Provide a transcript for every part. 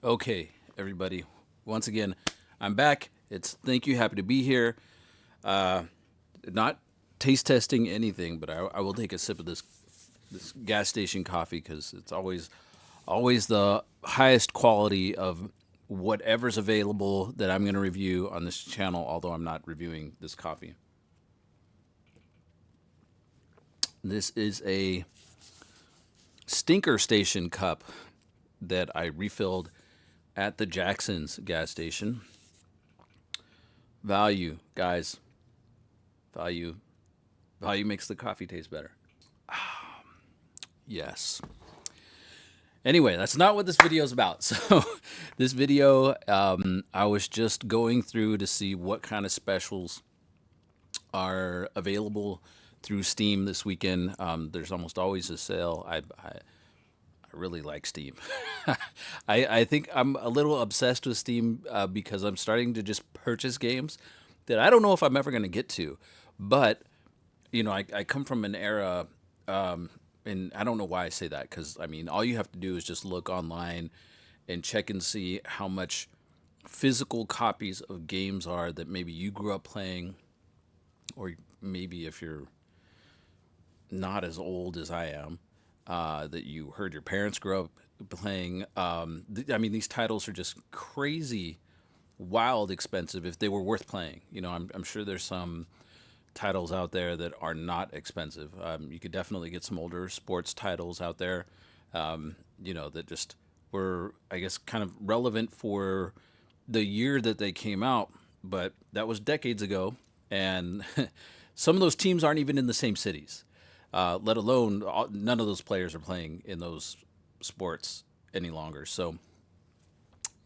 Okay, everybody. Once again, I'm back. It's thank you. Happy to be here. Uh, Not taste testing anything, but I will take a sip of this gas station coffee because it's always the highest quality of whatever's available that I'm going to review on this channel. Although I'm not reviewing this coffee. This is a Stinker Station cup that I refilled at the Jackson's gas station. Value, guys. Value. Value makes the coffee taste better. Yes. Anyway, that's not what this video is about. So, this video, I was just going through to see what kind of specials are available through Steam this weekend. There's almost always a sale. I really like Steam. I think I'm a little obsessed with Steam because I'm starting to just purchase games that I don't know if I'm ever going to get to. But I come from an era, and I don't know why I say that because I mean, all you have to do is just look online and check and see how much physical copies of games are that maybe you grew up playing, or maybe if you're not as old as I am, that you heard your parents grow up playing. I mean, these titles are just crazy, wild expensive if they were worth playing. I'm sure there's some titles out there that are not expensive. You could definitely get some older sports titles out there, that just were, I guess, kind of relevant for the year that they came out, but that was decades ago. And some of those teams aren't even in the same cities, let alone none of those players are playing in those sports any longer. So,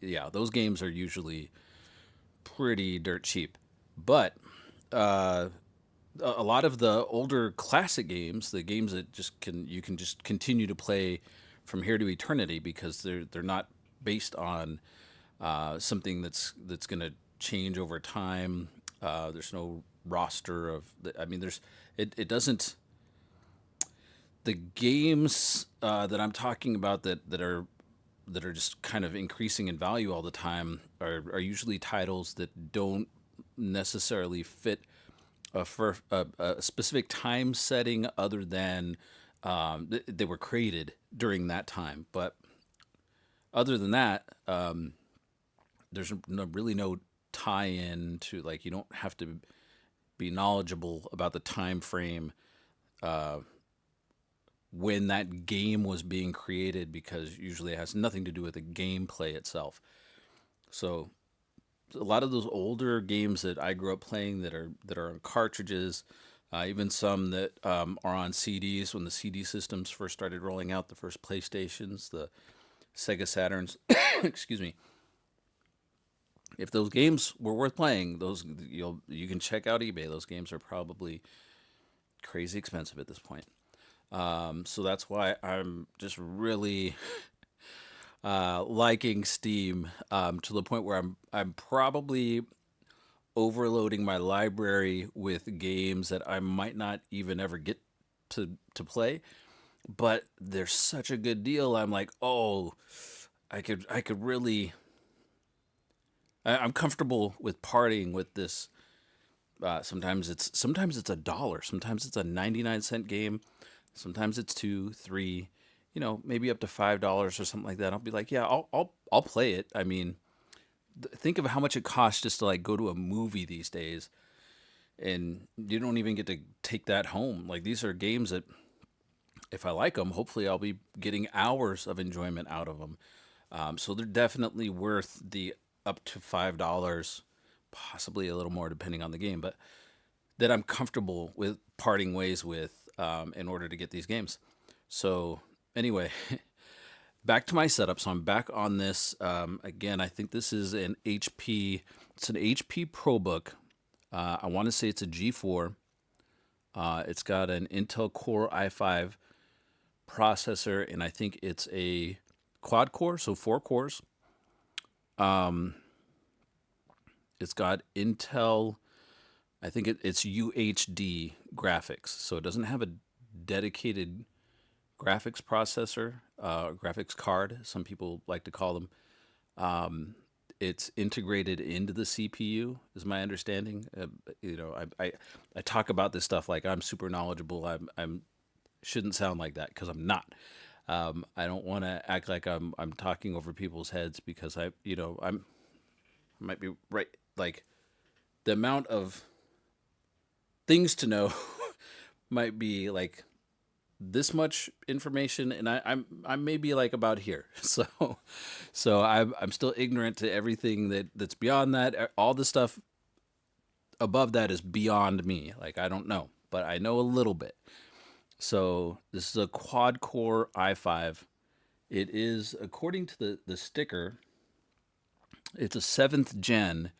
yeah, those games are usually pretty dirt cheap. But a lot of the older classic games, the games that you can just continue to play from here to eternity because they're not based on something that's going to change over time. There's no roster of I mean, it doesn't the games that I'm talking about that are just kind of increasing in value all the time are usually titles that don't necessarily fit for a specific time setting other than they were created during that time. But other than that, there's really no tie-in to, like, you don't have to be knowledgeable about the time frame when that game was being created because usually it has nothing to do with the gameplay itself. So a lot of those older games that I grew up playing that are on cartridges, even some that are on CDs when the CD systems first started rolling out, the first PlayStations, the Sega Saturns. Excuse me. If those games were worth playing, those you can check out eBay. Those games are probably crazy expensive at this point. So that's why I'm just really liking Steam to the point where I'm probably overloading my library with games that I might not even ever get to play, but they're such a good deal. I'm like, oh, I could really. I'm comfortable with partying with this. Sometimes it's $1, sometimes it's a 99-cent game, sometimes it's two, three, maybe up to $5 or something like that. I'll be like, yeah, I'll play it. I mean, think of how much it costs just to like go to a movie these days, and you don't even get to take that home. Like, these are games that if I like them, hopefully I'll be getting hours of enjoyment out of them. So they're definitely worth the up to $5, possibly a little more depending on the game, but that I'm comfortable with parting ways with in order to get these games. So anyway, back to my setup. So I'm back on this again. I think this is an HP. It's an HP ProBook. I want to say it's a G4. It's got an Intel Core i5 processor, and I think it's a quad core, so 4 cores. It's got Intel. I think it's UHD graphics, so it doesn't have a dedicated graphics processor, graphics card. Some people like to call them. It's integrated into the CPU, is my understanding. I talk about this stuff like I'm super knowledgeable. I'm shouldn't sound like that because I'm not. I don't want to act like I'm talking over people's heads because I might be right. Like the amount of things to know might be like this much information, and I'm maybe like about here. So I'm still ignorant to everything that's beyond that. All the stuff above that is beyond me. Like I don't know, but I know a little bit. So this is a quad core i5. It is, according to the sticker, it's a seventh gen,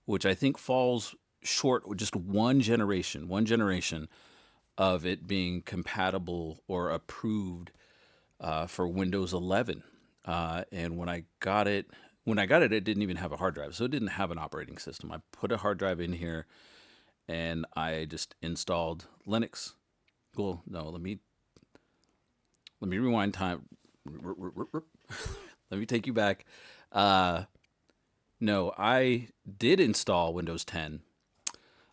which I think falls short with just one generation of it being compatible or approved for Windows 11. And when I got it, it didn't even have a hard drive, so it didn't have an operating system. I put a hard drive in here, and I just installed Linux. Cool. No, let me rewind time. Let me take you back. Uh, no, I did install Windows 10,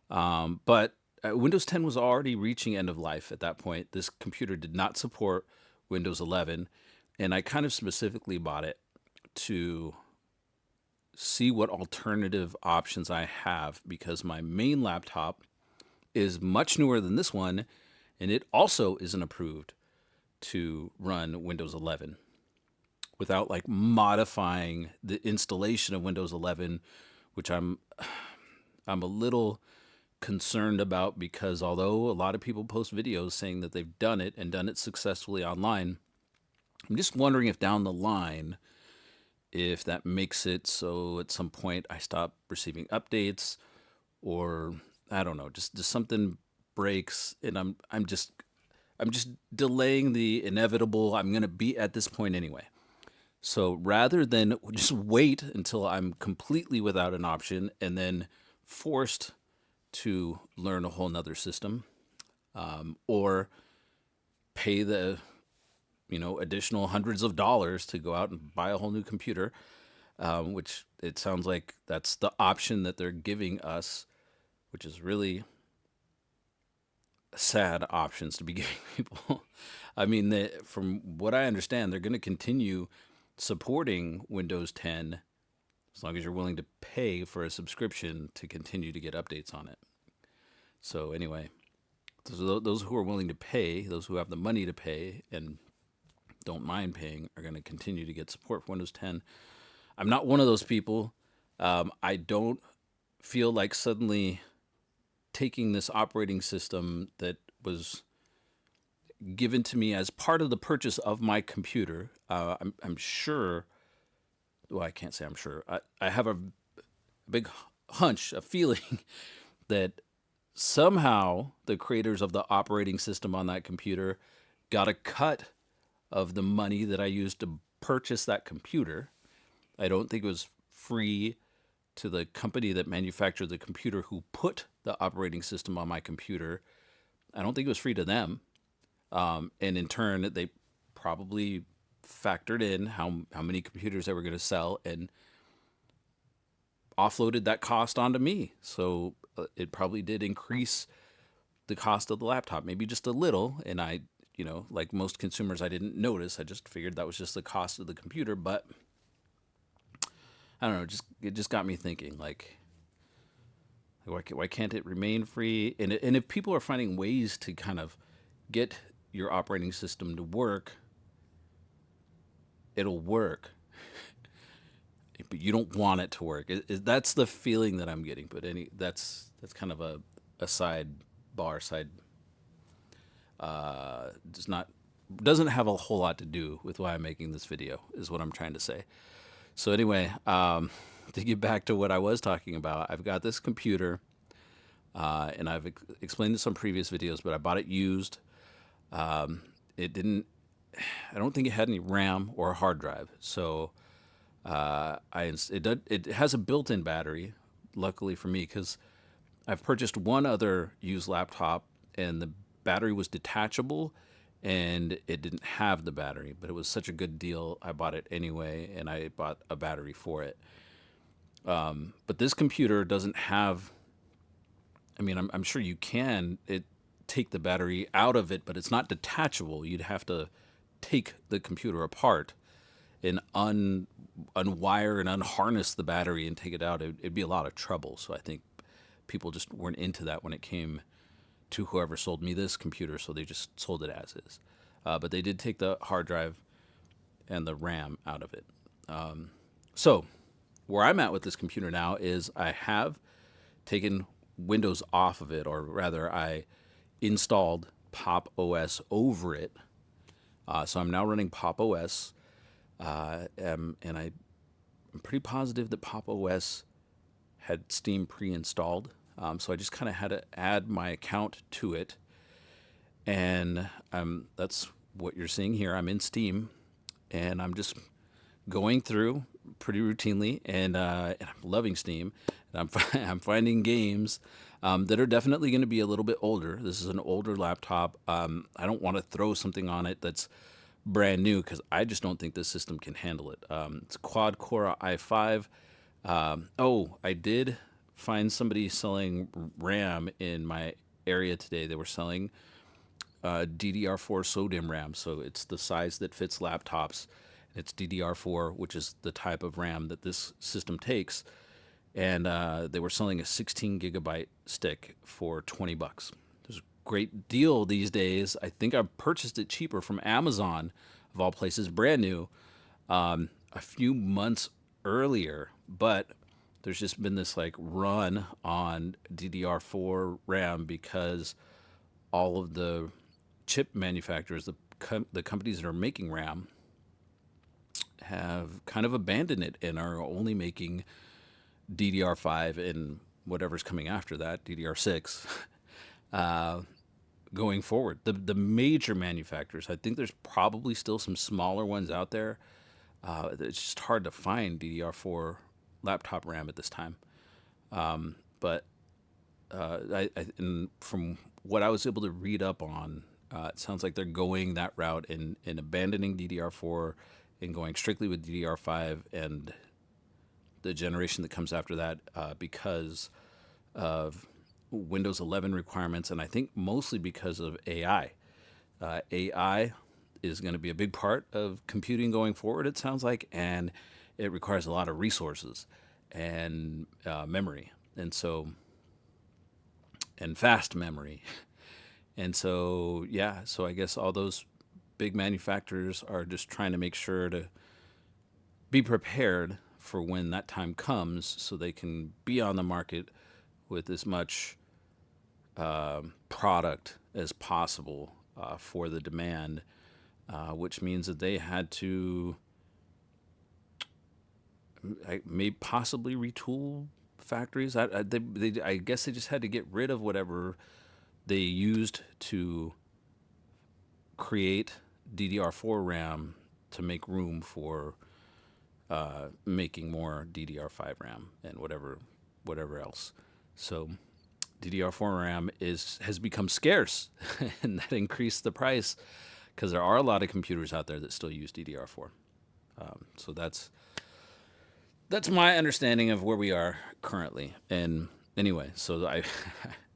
but Windows 10 was already reaching end of life at that point. This computer did not support Windows 11, and I kind of specifically bought it to see what alternative options I have because my main laptop is much newer than this one, and it also isn't approved to run Windows 11 without like modifying the installation of Windows 11, which I'm a little concerned about because although a lot of people post videos saying that they've done it and done it successfully online, I'm just wondering if down the line, if that makes it so at some point I stop receiving updates or I don't know, just something breaks and I'm just delaying the inevitable. I'm going to be at this point anyway. So rather than just wait until I'm completely without an option and then forced to learn a whole nother system, or pay the additional hundreds of dollars to go out and buy a whole new computer, which it sounds like that's the option that they're giving us, which is really sad options to be giving people. I mean, from what I understand, they're going to continue supporting Windows 10 as long as you're willing to pay for a subscription to continue to get updates on it. So anyway, those who are willing to pay, those who have the money to pay and don't mind paying, are going to continue to get support for Windows 10. I'm not one of those people. I don't feel like suddenly taking this operating system that was given to me as part of the purchase of my computer. I'm sure. Well, I can't say I'm sure. I have a big hunch, a feeling that somehow the creators of the operating system on that computer got a cut of the money that I used to purchase that computer. I don't think it was free to the company that manufactured the computer who put the operating system on my computer. I don't think it was free to them. And in turn, they probably factored in how many computers they were going to sell and offloaded that cost onto me. So it probably did increase the cost of the laptop, maybe just a little. And like most consumers, I didn't notice. I just figured that was just the cost of the computer. But I don't know. It just got me thinking, like, why can't it remain free? And if people are finding ways to kind of get your operating system to work, it'll work. But you don't want it to work. That's the feeling that I'm getting. But that's kind of a side bar, does not doesn't have a whole lot to do with why I'm making this video. Is what I'm trying to say. So anyway, to get back to what I was talking about, I've got this computer, and I've explained this on previous videos, but I bought it used. It didn't. I don't think it had any RAM or a hard drive, so it has a built-in battery. Luckily for me, because I've purchased one other used laptop, and the battery was detachable, and it didn't have the battery, but it was such a good deal. I bought it anyway, and I bought a battery for it. But this computer doesn't have, I mean, I'm sure you can take the battery out of it, but it's not detachable. You'd have to take the computer apart and unwire and unharness the battery and take it out. It'd be a lot of trouble. So I think people just weren't into that when it came to whoever sold me this computer, so they just sold it as is. But they did take the hard drive and the RAM out of it. So where I'm at with this computer now is I have taken Windows off of it, or rather, I installed Pop OS over it. So I'm now running Pop OS, and I'm pretty positive that Pop OS had Steam pre-installed. So I just kind of had to add my account to it, and that's what you're seeing here. I'm in Steam, and I'm just going through pretty routinely, and I'm loving Steam. And I'm finding games that are definitely going to be a little bit older. This is an older laptop. I don't want to throw something on it that's brand new because I just don't think this system can handle it. It's quad core i5. Oh, I did find somebody selling RAM in my area today. They were selling DDR4 SODIMM RAM, so it's the size that fits laptops. It's DDR4, which is the type of RAM that this system takes, and they were selling a 16 gigabyte stick for $20. There's a great deal these days. I think I purchased it cheaper from Amazon, of all places, brand new, a few months earlier, but there's just been this like run on DDR4 RAM because all of the chip manufacturers, the companies that are making RAM, have kind of abandoned it and are only making DDR5 and whatever's coming after that, DDR6, going forward. The major manufacturers, I think there's probably still some smaller ones out there. It's just hard to find DDR4 laptop RAM at this time. But and from what I was able to read up on, it sounds like they're going that route and abandoning DDR4 and going strictly with DDR5 and the generation that comes after that, because of Windows 11 requirements, and I think mostly because of AI. AI is going to be a big part of computing going forward, it sounds like, and it requires a lot of resources and memory, and fast memory. And so, yeah, so I guess all those big manufacturers are just trying to make sure to be prepared for when that time comes so they can be on the market with as much product as possible for the demand, which means that they had to may possibly retool factories. I guess they just had to get rid of whatever they used to create DDR4 RAM to make room for making more DDR5 RAM and whatever else. So DDR4 RAM has become scarce, and that increased the price because there are a lot of computers out there that still use DDR4. So that's my understanding of where we are currently. And anyway, so I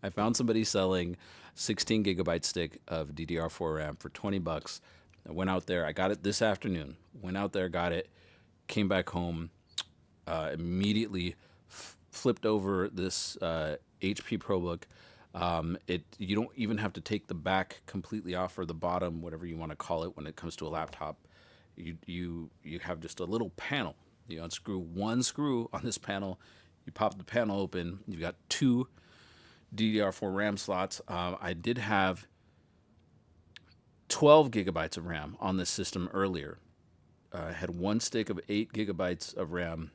I found somebody selling 16 gigabyte stick of DDR4 RAM for $20. I went out there. I got it this afternoon. Went out there, got it, came back home, immediately flipped over this HP ProBook. You don't even have to take the back completely off, or the bottom, whatever you want to call it, when it comes to a laptop. You have just a little panel. You unscrew one screw on this panel. You pop the panel open. You've got two DDR4 RAM slots. I did have 12 gigabytes of RAM on this system earlier. I had one stick of 8 gigabytes of RAM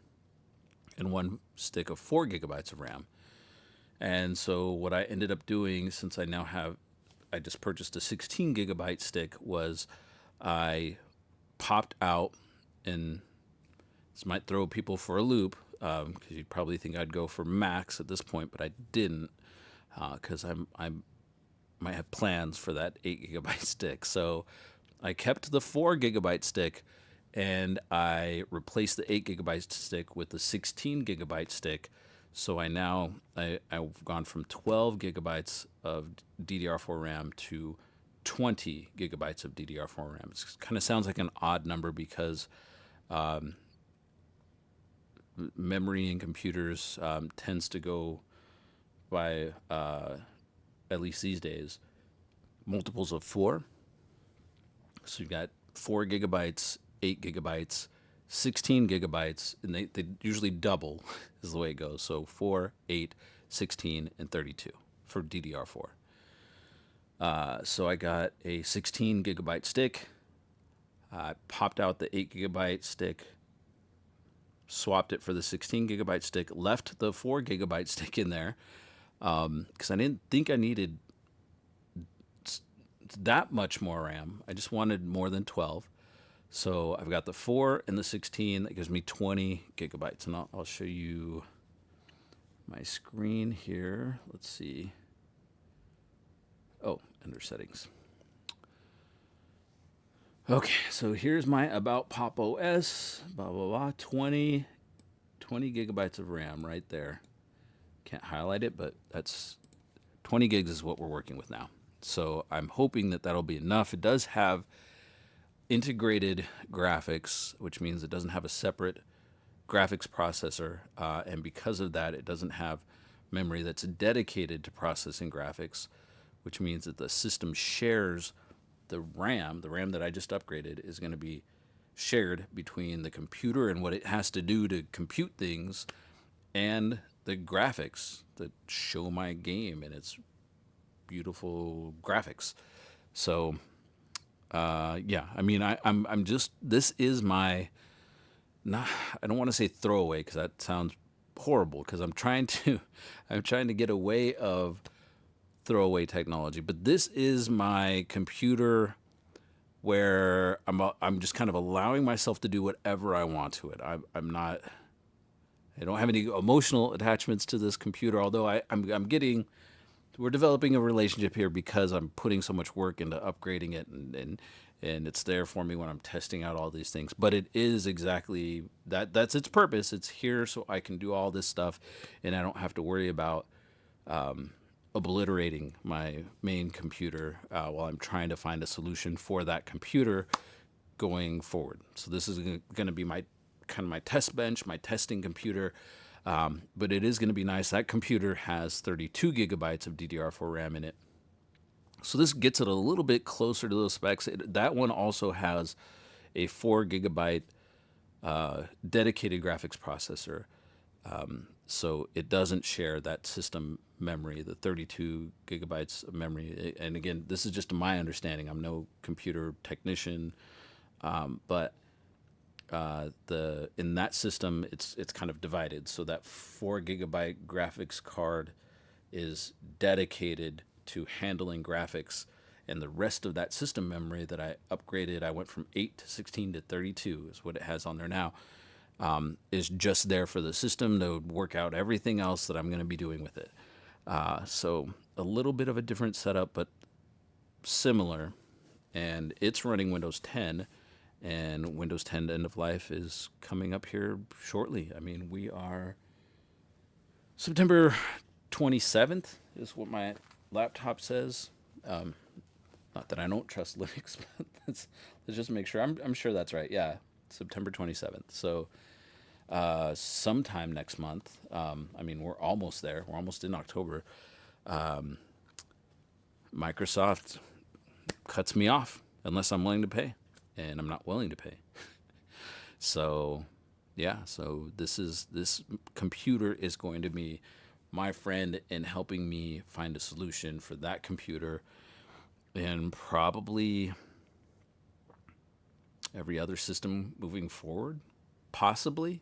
and one stick of 4 gigabytes of RAM. And so what I ended up doing, since I just purchased a 16 gigabyte stick, was I popped out, and this might throw people for a loop, because you'd probably think I'd go for max at this point, but I didn't, because I'm might have plans for that 8 GB stick. So I kept the 4 GB stick, and I replaced the 8 GB stick with the 16 GB stick. So I've gone from 12 GB of DDR4 RAM to 20 GB of DDR4 RAM. It kind of sounds like an odd number because memory in computers tends to go by, at least these days, multiples of four. So you've got 4 GB, 8 GB, 16 GB, and they usually double is the way it goes. So 4, 8, 16, and 32 for DDR4. So I got a 16 GB stick. I popped out the 8 GB stick, swapped it for the 16 GB stick, left the 4 GB stick in there because I didn't think I needed that much more RAM. I just wanted more than 12. So I've got the 4 and the 16. That gives me 20 GB. And I'll show you my screen here. Let's see. Oh, under settings. Okay, so here's my About Pop OS, blah, blah, blah, 20 GB of RAM right there. Can't highlight it, but that's 20 gigs is what we're working with now. So I'm hoping that that'll be enough. It does have integrated graphics, which means it doesn't have a separate graphics processor. And because of that, it doesn't have memory that's dedicated to processing graphics, which means that the system shares the RAM that I just upgraded is going to be shared between the computer and what it has to do to compute things and the graphics that show my game and its beautiful graphics. So, yeah, I mean, I'm just, this is my, not, I don't want to say throwaway because that sounds horrible because I'm trying to get away of throwaway technology, but this is my computer where I'm just kind of allowing myself to do whatever I want to it. I'm not, I don't have any emotional attachments to this computer, although we're developing a relationship here because I'm putting so much work into upgrading it and it's there for me when I'm testing out all these things. But it is exactly that's its purpose. It's here so I can do all this stuff and I don't have to worry about obliterating my main computer while I'm trying to find a solution for that computer going forward. So this is going to be my kind of my test bench, my testing computer. But it is going to be nice. That computer has 32 GB of DDR4 RAM in it. So this gets it a little bit closer to those specs. That one also has a 4 GB dedicated graphics processor. So it doesn't share that system memory, the 32 GB of memory. And again, this is just my understanding. I'm no computer technician, but in that system, it's kind of divided. So that 4 GB graphics card is dedicated to handling graphics, and the rest of that system memory that I upgraded, I went from 8 to 16 to 32 is what it has on there now. Is just there for the system to work out everything else that I'm going to be doing with it. So a little bit of a different setup, but similar. And it's running Windows 10, and Windows 10 end of life is coming up here shortly. I mean, we are September 27th is what my laptop says. Not that I don't trust Linux, but let's just make sure. I'm sure that's right. Yeah, September 27th. So sometime next month. I mean, we're almost there. We're almost in October. Microsoft cuts me off unless I'm willing to pay, and I'm not willing to pay. So, yeah. So this computer is going to be my friend in helping me find a solution for that computer, and probably every other system moving forward, possibly.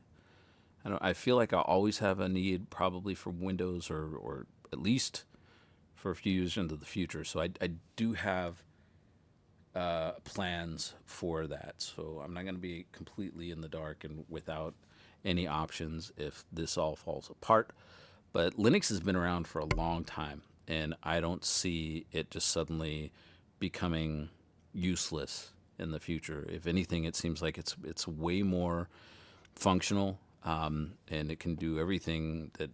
I feel like I'll always have a need probably for Windows or at least for a few years into the future. So I do have plans for that. So I'm not going to be completely in the dark and without any options if this all falls apart. But Linux has been around for a long time. and I don't see it just suddenly becoming useless in the future. If anything, it seems like it's way more functional, and it can do everything that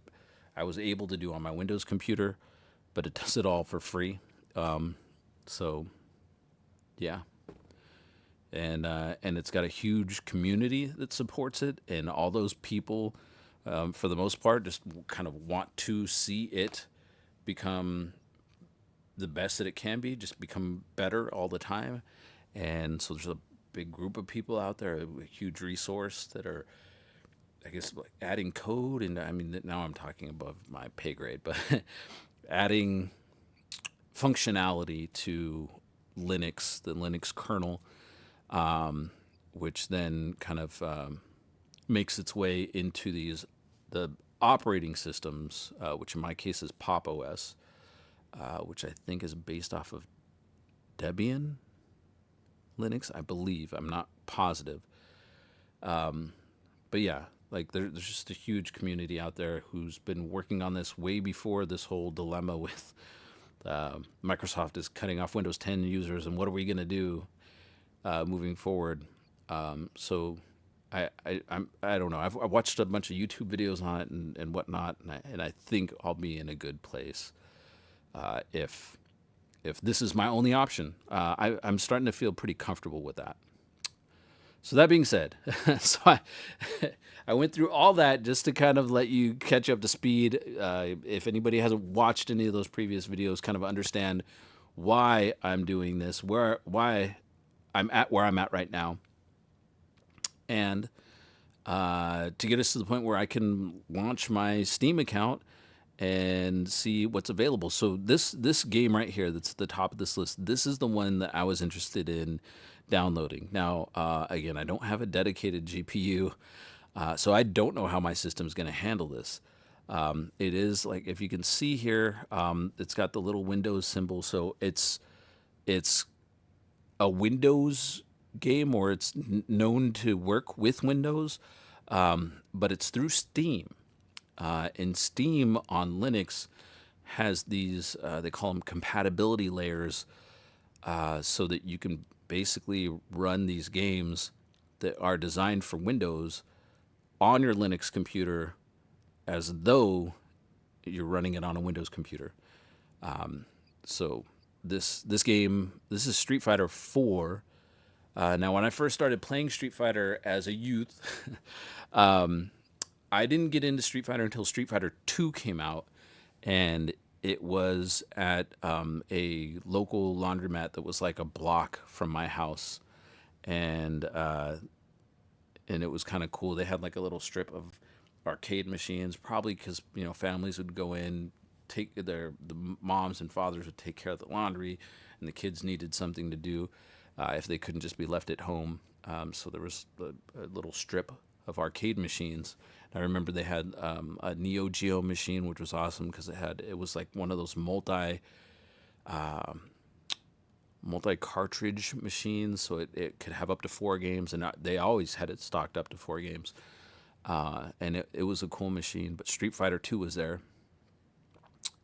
I was able to do on my Windows computer, but it does it all for free. So yeah, and it's got a huge community that supports it, and all those people, for the most part, just kind of want to see it become the best that it can be, just become better all the time. And so there's a big group of people out there, a huge resource that are, I guess, like adding code. And I mean, now I'm talking above my pay grade, but adding functionality to Linux, the Linux kernel, which then kind of makes its way into the operating systems, which in my case is Pop OS, which I think is based off of Debian Linux, I believe. I'm not positive. But yeah, like there's just a huge community out there who's been working on this way before this whole dilemma with Microsoft is cutting off Windows 10 users, and what are we going to do moving forward? So I don't know. I've watched a bunch of YouTube videos on it and whatnot, and I think I'll be in a good place if this is my only option. I'm starting to feel pretty comfortable with that. So that being said, so I went through all that just to kind of let you catch up to speed. If anybody hasn't watched any of those previous videos, kind of understand why I'm doing this, why I'm at where I'm at right now, and to get us to the point where I can launch my Steam account and see what's available. So this game right here, that's at the top of this list. This is the one that I was interested in downloading. Now, again, I don't have a dedicated GPU, so I don't know how my system's going to handle this. It is like, if you can see here, it's got the little Windows symbol, so it's a Windows game, or it's known to work with Windows, but it's through Steam. And Steam on Linux has these, they call them compatibility layers, so that you can basically run these games that are designed for Windows on your Linux computer as though you're running it on a Windows computer. So this game, this is Street Fighter 4. Now, when I first started playing Street Fighter as a youth, I didn't get into Street Fighter until Street Fighter 2 came out, and it was at a local laundromat that was like a block from my house, and it was kind of cool. They had like a little strip of arcade machines, probably because families would go in, take the moms and fathers would take care of the laundry, and the kids needed something to do if they couldn't just be left at home. So there was a little strip of arcade machines. I remember they had a Neo Geo machine, which was awesome because it was like one of those multi cartridge machines, so it could have up to 4 games, and they always had it stocked up to 4 games. And it was a cool machine. But Street Fighter 2 was there,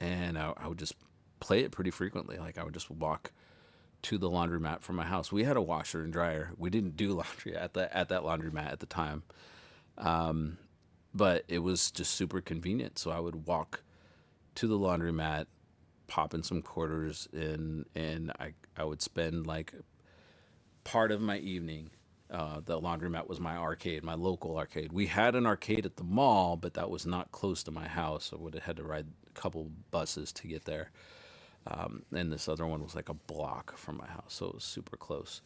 and I would just play it pretty frequently. Like, I would just walk to the laundromat from my house. We had a washer and dryer. We didn't do laundry at that laundromat at the time, but it was just super convenient. So I would walk to the laundromat, pop in some quarters, and I would spend like part of my evening. The laundromat was my arcade, my local arcade. We had an arcade at the mall, but that was not close to my house. I would have had to ride a couple buses to get there. And this other one was like a block from my house, so it was super close.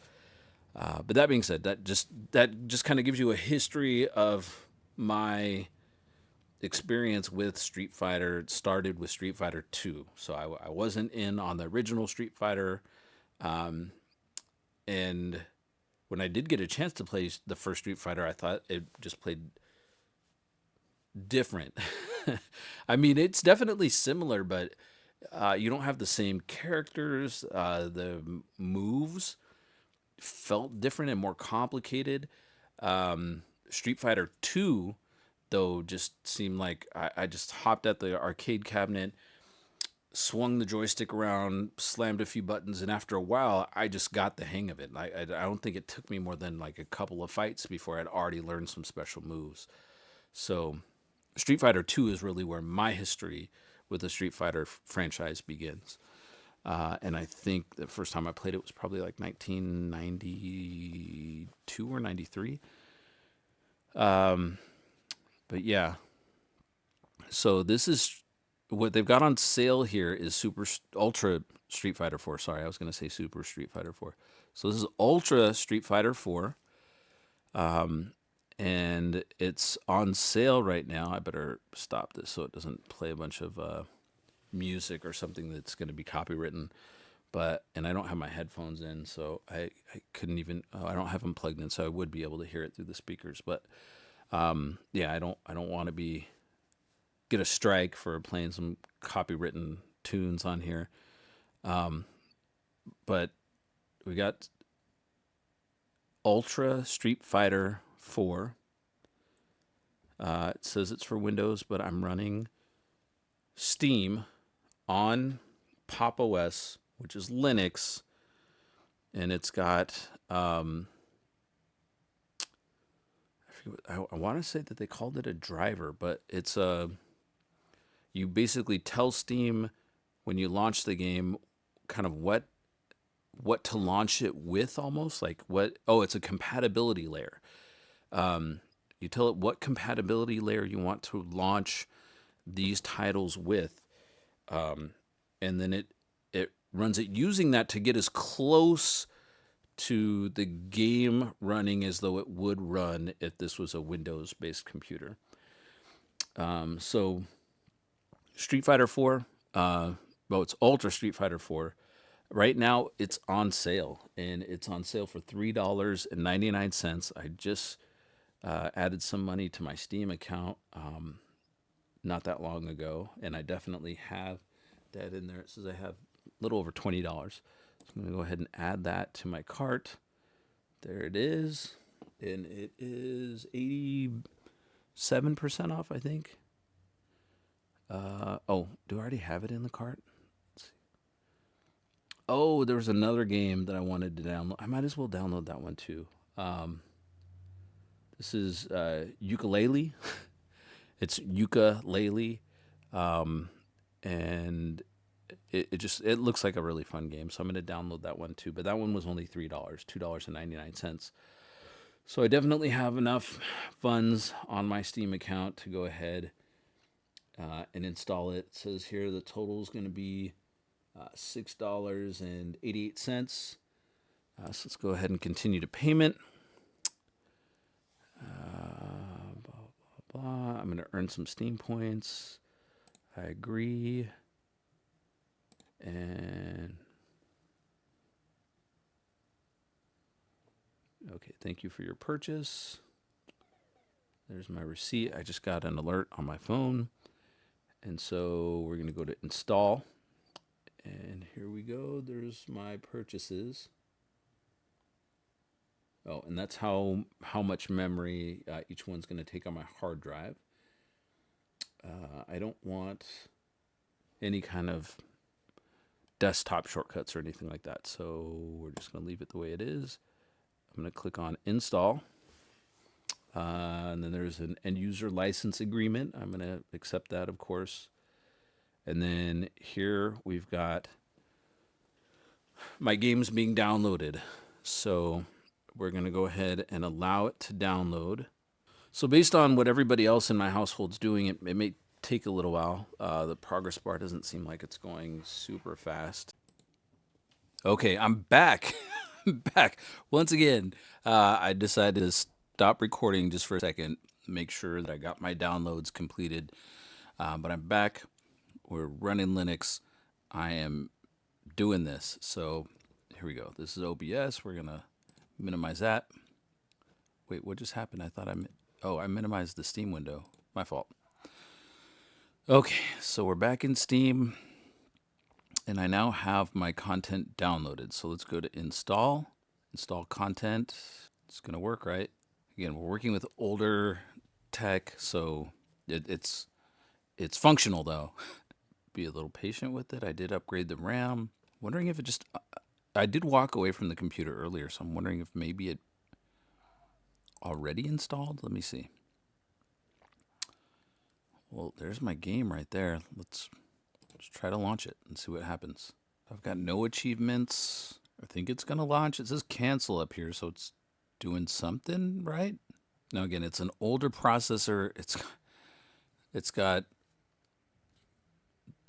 But that being said, that just kind of gives you a history of my experience with Street Fighter. It started with Street Fighter 2, so I wasn't in on the original Street Fighter, and when I did get a chance to play the first Street Fighter, I thought it just played different. I mean, it's definitely similar, but you don't have the same characters. The moves felt different and more complicated. Street Fighter 2, though, just seemed like I just hopped at the arcade cabinet, swung the joystick around, slammed a few buttons, and after a while, I just got the hang of it. I don't think it took me more than like a couple of fights before I'd already learned some special moves. So Street Fighter 2 is really where my history with the Street Fighter franchise begins. And I think the first time I played it was probably like 1992 or 93. But yeah, so this is what they've got on sale here is Super Ultra Street Fighter 4. Sorry, I was going to say Super Street Fighter 4. So this is Ultra Street Fighter 4, and it's on sale right now. I better stop this so it doesn't play a bunch of music or something that's going to be copywritten. But and I don't have my headphones in, so I couldn't even. Oh, I don't have them plugged in, so I would be able to hear it through the speakers. But yeah, I don't want to be get a strike for playing some copywritten tunes on here. But we got Ultra Street Fighter 4. It says it's for Windows, but I'm running Steam on Pop OS, which is Linux, and it's got I want to say that they called it a driver, but it's a you basically tell Steam when you launch the game kind of what to launch it with, almost like what. Oh, it's a compatibility layer. You tell it what compatibility layer you want to launch these titles with, and then it runs it using that to get as close to the game running as though it would run if this was a Windows based computer. So Street Fighter 4, well, it's Ultra Street Fighter 4. Right now, it's on sale, and it's on sale for $3.99. I just added some money to my Steam account not that long ago, and I definitely have that in there. It says I have a little over $20. So I'm going to go ahead and add that to my cart. There it is, and it is 87% off, I think. Oh, do I already have it in the cart? Oh, there was another game that I wanted to download. I might as well download that one too. This is Ukulele. It's Ukulele, and it looks like a really fun game. So I'm going to download that one too. But that one was only $3, $2.99. So I definitely have enough funds on my Steam account to go ahead and install it. It says here the total is going to be $6.88. So let's go ahead and continue to payment. Blah, blah. I'm going to earn some Steam points. I agree. And okay, thank you for your purchase. There's my receipt. I just got an alert on my phone. And so we're going to go to install. And here we go. There's my purchases. Oh, and that's how much memory each one's going to take on my hard drive. I don't want any kind of desktop shortcuts or anything like that. So we're just going to leave it the way it is. I'm going to click on install. And then there's an end user license agreement. I'm going to accept that, of course. And then here we've got my games being downloaded. So we're going to go ahead and allow it to download. So based on what everybody else in my household's doing, it may take a little while. The progress bar doesn't seem like it's going super fast. Okay, I'm back. I'm back. Once again, I decided to stop recording just for a second, make sure that I got my downloads completed. But I'm back. We're running Linux. I am doing this. So here we go. This is OBS. We're going to minimize that. Wait, what just happened? I thought I minimized the Steam window. My fault. Okay, so we're back in Steam, and I now have my content downloaded. So let's go to install content. It's going to work, right? Again, we're working with older tech, so it's functional though. be a little patient with it. I did upgrade the RAM. Wondering if it just. I did walk away from the computer earlier, so I'm wondering if maybe it already installed. Let me see. Well, there's my game right there. Let's try to launch it and see what happens. I've got no achievements. I think it's gonna launch. It says cancel up here, so it's doing something, right? Now again, it's an older processor. It's got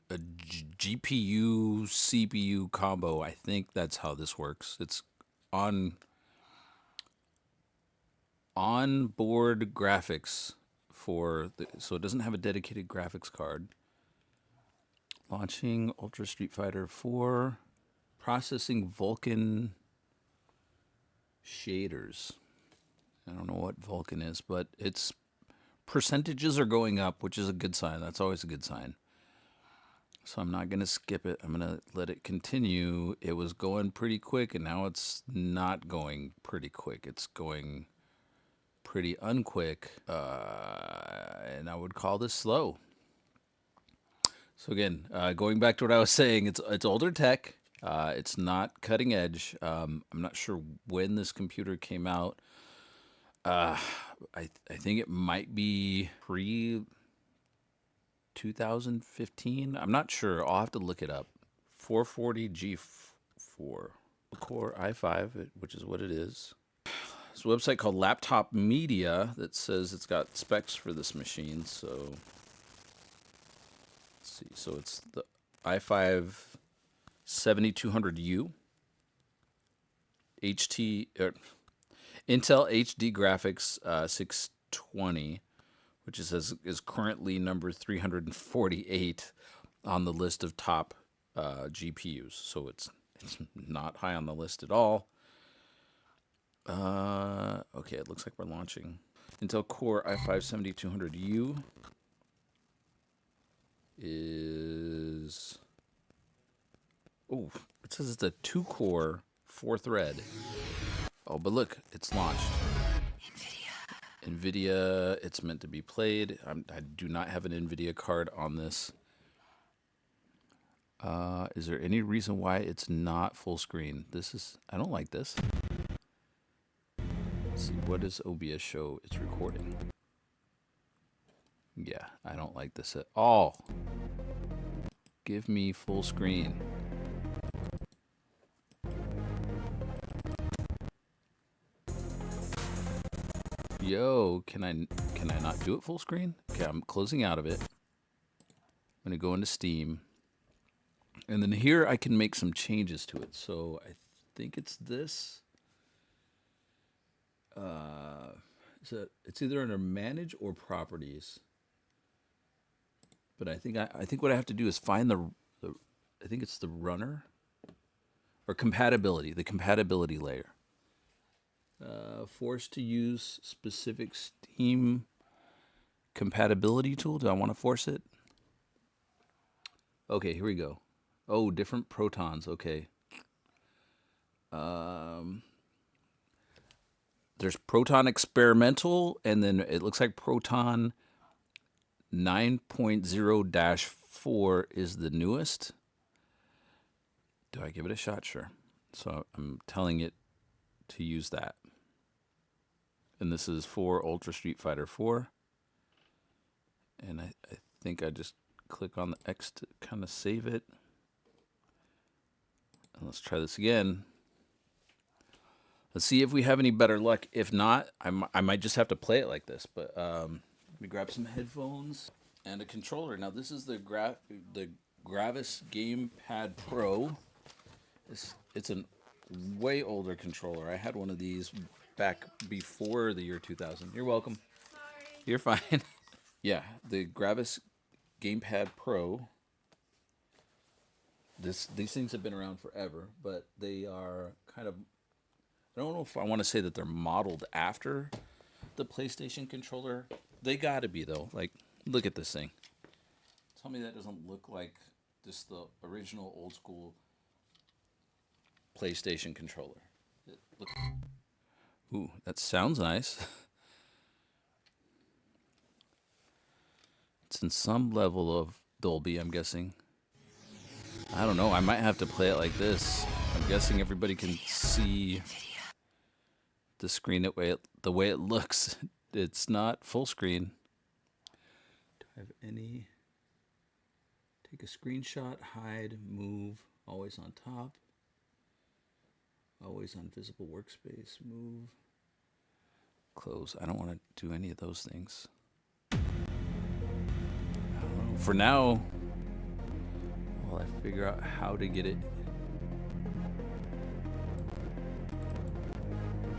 a GPU CPU combo. I think that's how this works. It's on onboard graphics so it doesn't have a dedicated graphics card. Launching Ultra Street Fighter 4, processing Vulkan shaders. I don't know what Vulkan is, but its percentages are going up, which is a good sign. That's always a good sign. So I'm not going to skip it. I'm going to let it continue. It was going pretty quick, and now it's not going pretty quick. It's going pretty unquick, and I would call this slow. So again, going back to what I was saying, it's older tech. It's not cutting edge. I'm not sure when this computer came out. I think it might be pre 2015. I'm not sure. I'll have to look it up. 440 G4 Core i5, which is what it is. There's a website called Laptop Media that says it's got specs for this machine. So let's see. So it's the i5 7200U Intel HD graphics 620, which is currently number 348 on the list of top GPUs. So it's not high on the list at all. Okay, it looks like we're launching. Intel Core i5 7200U is... Oh, it says it's a 2-core, 4-thread. Oh, but look, it's launched. NVIDIA, it's meant to be played. I do not have an NVIDIA card on this. Is there any reason why it's not full screen? I don't like this. Let's see, what does OBS show it's recording? Yeah, I don't like this at all. Give me full screen. Yo, can I not do it full screen? Okay, I'm closing out of it. I'm gonna go into Steam. And then here I can make some changes to it. So I think it's this. It's either under Manage or Properties. But I think what I have to do is find I think it's the runner or compatibility, the compatibility layer. Forced to use specific Steam compatibility tool. Do I want to force it? Okay, here we go. Oh, different protons. Okay. There's Proton Experimental, and then it looks like Proton 9.0-4 is the newest. Do I give it a shot? Sure. So I'm telling it to use that. And this is for Ultra Street Fighter 4. And I think I just click on the X to kind of save it. And let's try this again. Let's see if we have any better luck. If not, I might just have to play it like this. But let me grab some headphones and a controller. Now this is the Gravis Gamepad Pro. It's a way older controller. I had one of these back before the year 2000. You're welcome. Sorry. You're fine. Yeah, the Gravis Gamepad Pro. These things have been around forever, but they are kind of... I don't know if I want to say that they're modeled after the PlayStation controller. They gotta be, though. Like, look at this thing. Tell me that doesn't look like just the original old school PlayStation controller. Ooh, that sounds nice. It's in some level of Dolby, I'm guessing. I don't know. I might have to play it like this. I'm guessing everybody can see the screen the way it looks. It's not full screen. Do I have any? Take a screenshot, hide, move, always on top, always on visible workspace, move, close. I don't want to do any of those things. I don't know. For now, while I figure out how to get it.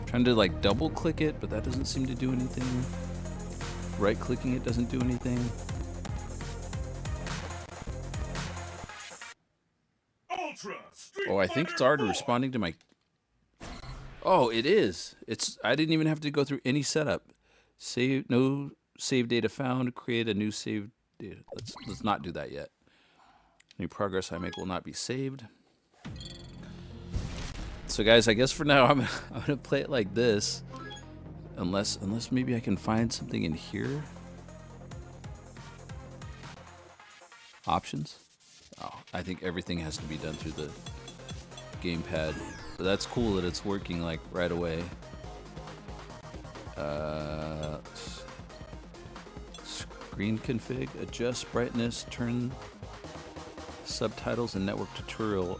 Trying to like double click it, but that doesn't seem to do anything. Right clicking it doesn't do anything. Oh, I think it's already responding to my... Oh, it is. I didn't even have to go through any setup. Save, no save data found. Create a new save data. Let's not do that yet. Any progress I make will not be saved. So guys, I guess for now I'm gonna play it like this, unless maybe I can find something in here. Options. Oh, I think everything has to be done through the gamepad. But that's cool that it's working like right away. Screen config, adjust brightness, turn subtitles and network tutorial.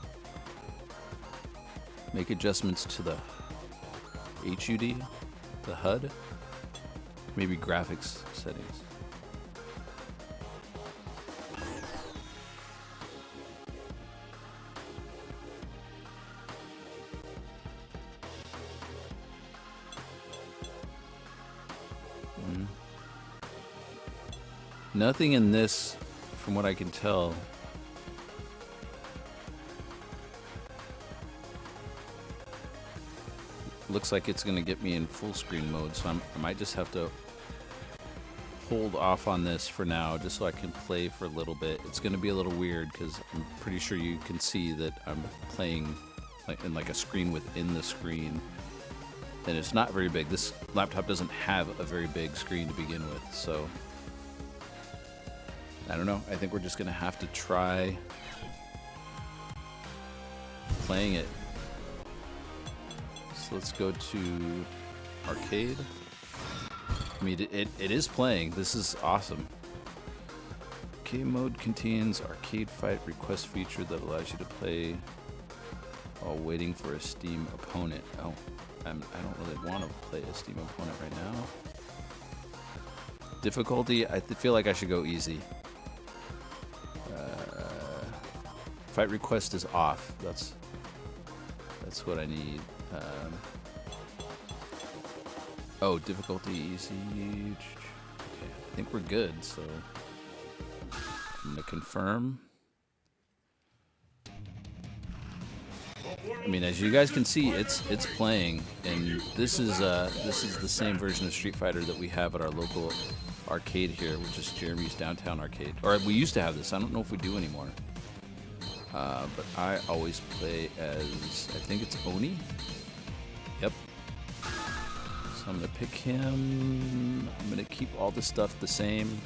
Make adjustments to the HUD, the HUD, maybe graphics settings. Nothing in this, from what I can tell. Looks like it's going to get me in full screen mode, so I might just have to hold off on this for now, just so I can play for a little bit. It's going to be a little weird because I'm pretty sure you can see that I'm playing in like a screen within the screen, and it's not very big. This laptop doesn't have a very big screen to begin with, so I don't know. I think we're just going to have to try playing it. So let's go to arcade. I mean, it is playing. This is awesome. Arcade mode contains arcade fight request feature that allows you to play while waiting for a Steam opponent. Oh, I don't really want to play a Steam opponent right now. Difficulty, I feel like I should go easy. Fight request is off. That's what I need. Oh, difficulty easy. Okay, I think we're good. So I'm gonna confirm. I mean, as you guys can see, it's playing, and this is the same version of Street Fighter that we have at our local arcade here, which is Jeremy's Downtown Arcade. Or we used to have this. I don't know if we do anymore. But I always play as, I think it's Oni. Yep. So I'm gonna pick him. I'm gonna keep all the stuff the same.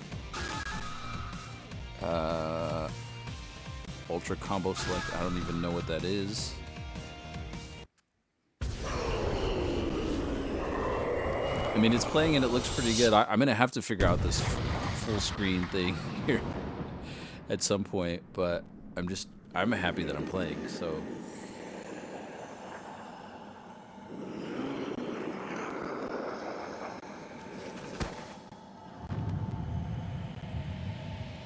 Ultra combo select. I don't even know what that is. I mean, it's playing and it looks pretty good. I'm gonna have to figure out this full screen thing here at some point, but I'm happy that I'm playing, so.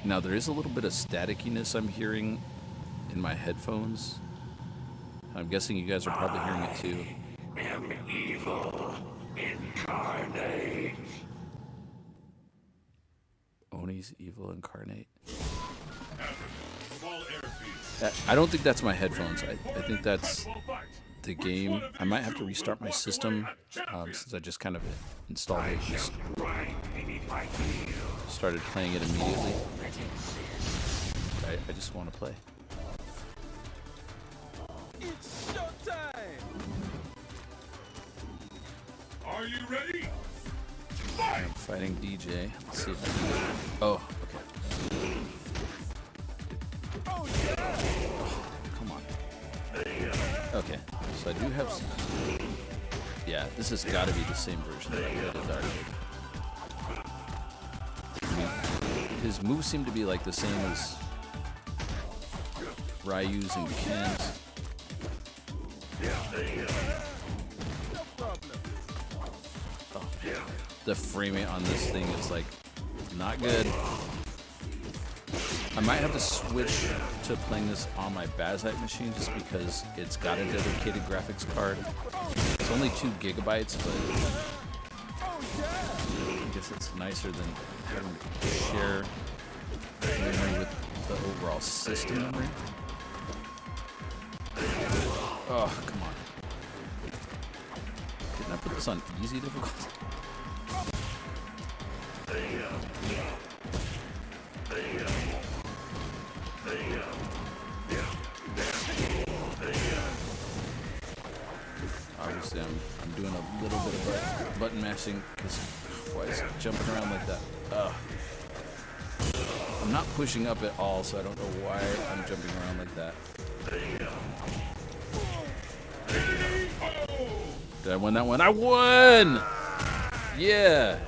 Now there is a little bit of staticiness I'm hearing in my headphones. I'm guessing you guys are probably hearing it too. I am evil incarnate. Oni's evil incarnate. I don't think that's my headphones. I think that's the game. I might have to restart my system since I just kind of installed it and started playing it immediately. I just want to play. It's showtime! Are you ready? I'm fighting DJ. Let's see if I can... Oh, okay. Oh yeah! have. Yeah, this has got to be the same version that I played at the arcade. I mean, his moves seem to be like the same as Ryu's and Ken's. Oh, the framing on this thing is like not good. I might have to switch to playing this on my Bazite machine just because it's got a dedicated graphics card. It's only 2 gigabytes, but I guess it's nicer than having to share memory with the overall system memory. Oh, come on. Didn't I put this on easy difficulty? Obviously, I'm doing a little bit of button mashing because why is it jumping around like that? I'm not pushing up at all, so I don't know why I'm jumping around like that. Did I win that one? I won! Yeah!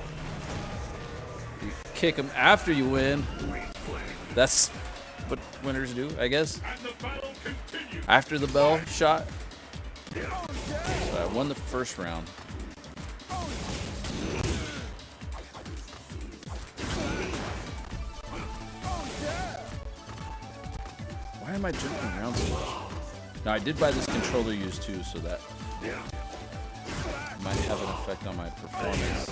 You kick them after you win. That's what winners do, I guess. After the bell shot. So I won the first round. Why am I jumping around so much? Now I did buy this controller used too, so that might have an effect on my performance.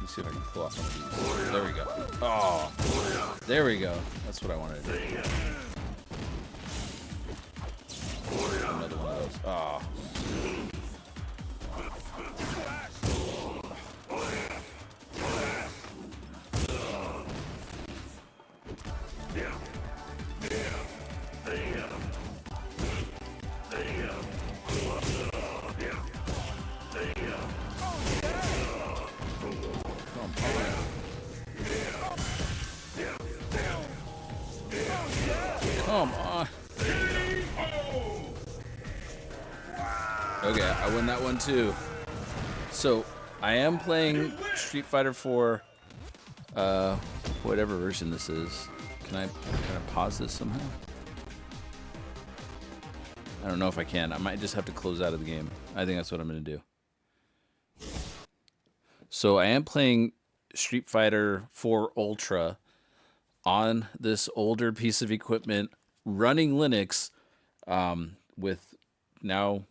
Let's see if I can pull off one of these. There we go. Oh, there we go. That's what I wanted to do. Another one of those. Oh. Come on. Okay, I win that one too. So I am playing Street Fighter 4, whatever version this is. Can I pause this somehow? I don't know if I can. I might just have to close out of the game. I think that's what I'm gonna do. So I am playing Street Fighter 4 Ultra on this older piece of equipment, running Linux, with now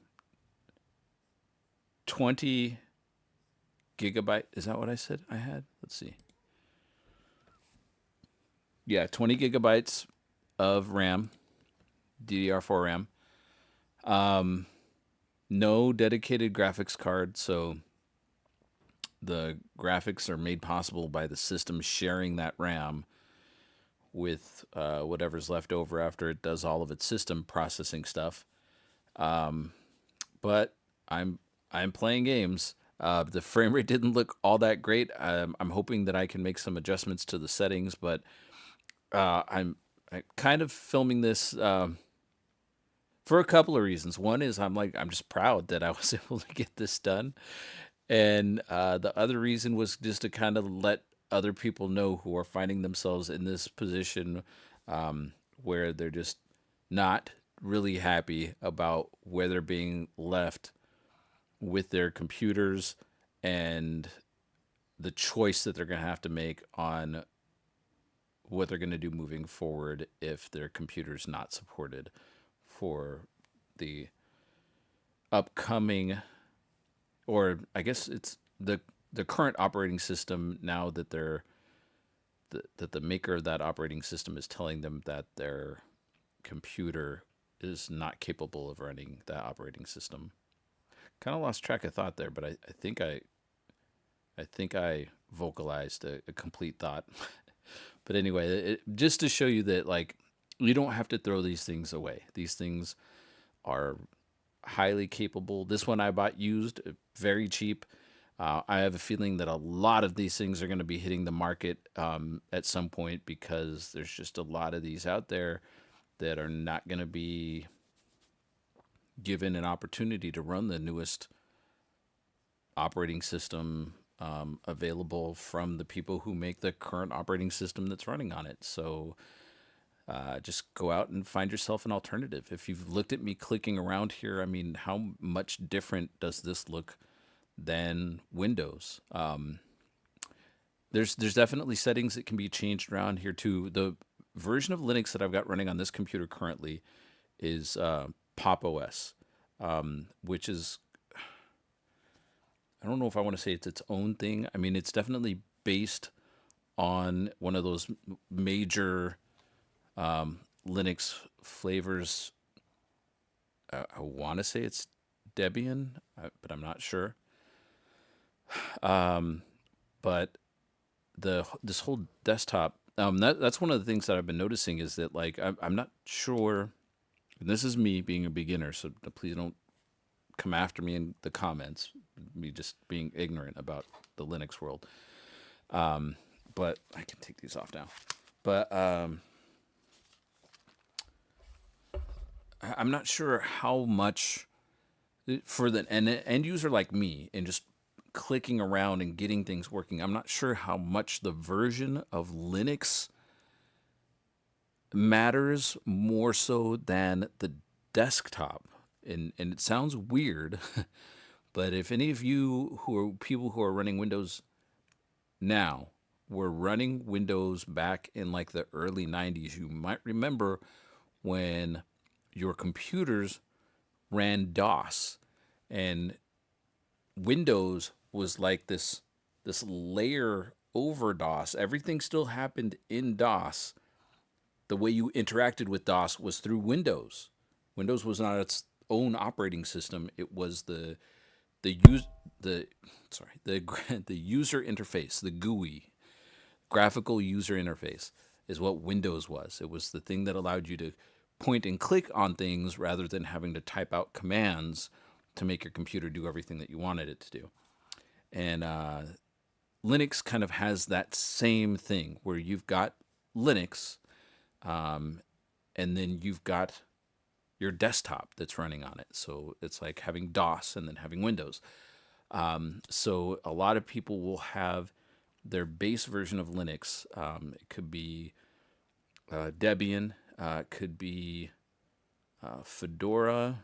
20 gigabyte. Is that what I said I had? Let's see. Yeah, 20 gigabytes of RAM, DDR4 RAM. No dedicated graphics card, so the graphics are made possible by the system sharing that RAM with whatever's left over after it does all of its system processing stuff. But I'm playing games. The frame rate didn't look all that great. I'm hoping that I can make some adjustments to the settings, but I'm kind of filming this for a couple of reasons. One is I'm just proud that I was able to get this done, and the other reason was just to kind of let other people know who are finding themselves in this position, where they're just not really happy about where they're being left with their computers and the choice that they're going to have to make on what they're going to do moving forward if their computer's not supported for the upcoming, or I guess it's the current operating system, now that the maker of that operating system is telling them that their computer is not capable of running that operating system. Kind of lost track of thought there, but I think I vocalized a complete thought. But anyway, just to show you that, like, you don't have to throw these things away. These things are highly capable. This one I bought used, very cheap. I have a feeling that a lot of these things are going to be hitting the market at some point because there's just a lot of these out there that are not going to be given an opportunity to run the newest operating system available from the people who make the current operating system that's running on it. So just go out and find yourself an alternative. If you've looked at me clicking around here, I mean, how much different does this look than Windows? There's definitely settings that can be changed around here too. The version of Linux that I've got running on this computer currently is Pop OS, which is, I don't know if I want to say it's its own thing. I mean, it's definitely based on one of those major Linux flavors. I want to say it's Debian, but I'm not sure. But this whole desktop, that's one of the things that I've been noticing is that like I'm not sure. And this is me being a beginner, so please don't come after me in the comments. Me just being ignorant about the Linux world. But I can take these off now. But I'm not sure how much for an end user like me and just clicking around and getting things working. I'm not sure how much the version of Linux matters more so than the desktop. And it sounds weird, but if any of you who are people who are running Windows now were running Windows back in like the early 90s, you might remember when your computers ran DOS and Windows was like this layer over DOS. Everything still happened in DOS. The way you interacted with DOS was through Windows. Windows was not its own operating system. It was the the user interface, the GUI, graphical user interface, is what Windows was. It was the thing that allowed you to point and click on things rather than having to type out commands to make your computer do everything that you wanted it to do. And Linux kind of has that same thing where you've got Linux, and then you've got your desktop that's running on it. So it's like having DOS and then having Windows. So a lot of people will have their base version of Linux. It could be Debian, it could be Fedora,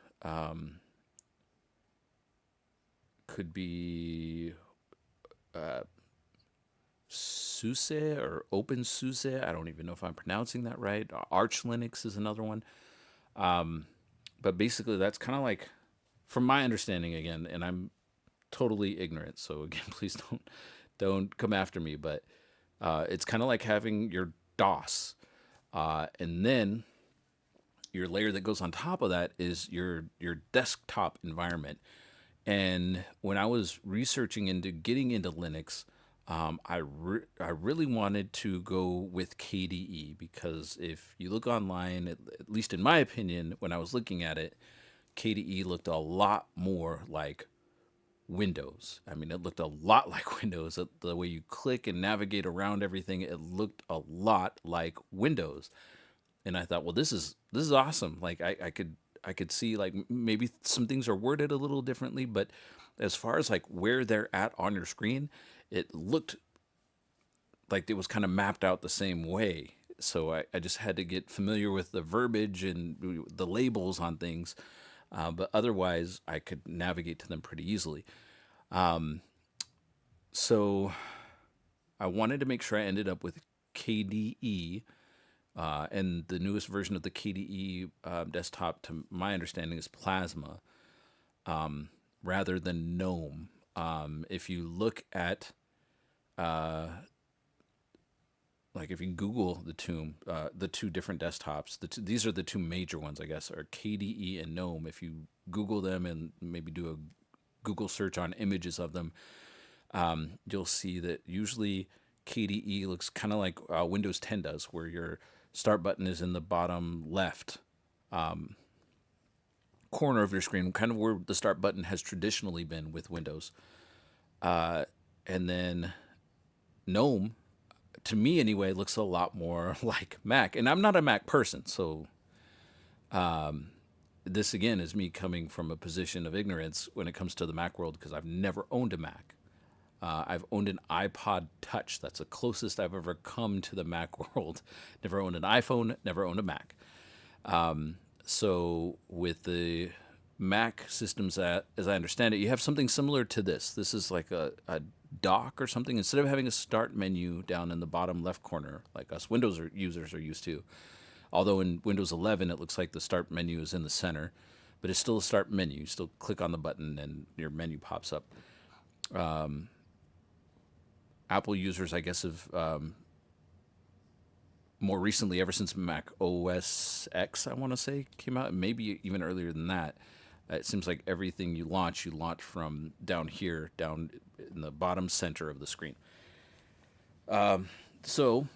could be SUSE or OpenSUSE. I don't even know if I'm pronouncing that right. Arch Linux is another one. But basically, that's kind of like, from my understanding again, and I'm totally ignorant. So again, please don't come after me. But it's kind of like having your DOS, and then your layer that goes on top of that is your desktop environment. And when I was researching into getting into Linux, I really wanted to go with KDE because if you look online, at least in my opinion, when I was looking at it, KDE looked a lot more like Windows. I mean, it looked a lot like Windows. The way you click and navigate around everything, it looked a lot like Windows. And I thought, well, this is awesome. Like I could see like maybe some things are worded a little differently, but as far as like where they're at on your screen, it looked like it was kind of mapped out the same way. So I just had to get familiar with the verbiage and the labels on things. But otherwise, I could navigate to them pretty easily. So I wanted to make sure I ended up with KDE. And the newest version of the KDE desktop, to my understanding, is Plasma rather than GNOME. If you look at, like, if you Google the two different desktops, these are the two major ones, I guess, are KDE and GNOME. If you Google them and maybe do a Google search on images of them, you'll see that usually KDE looks kind of like Windows 10 does, where your start button is in the bottom left corner of your screen, kind of where the start button has traditionally been with Windows. And then GNOME, to me anyway, looks a lot more like Mac. And I'm not a Mac person, so this again is me coming from a position of ignorance when it comes to the Mac world because I've never owned a Mac. I've owned an iPod Touch. That's the closest I've ever come to the Mac world. Never owned an iPhone, never owned a Mac. So with the Mac systems, that, as I understand it, you have something similar to this. This is like a dock or something. Instead of having a start menu down in the bottom left corner, like us users are used to, although in Windows 11 it looks like the start menu is in the center, but it's still a start menu. You still click on the button and your menu pops up. Apple users, I guess, have more recently, ever since Mac OS X, I want to say, came out, maybe even earlier than that, it seems like everything you launch from down here, down in the bottom center of the screen. So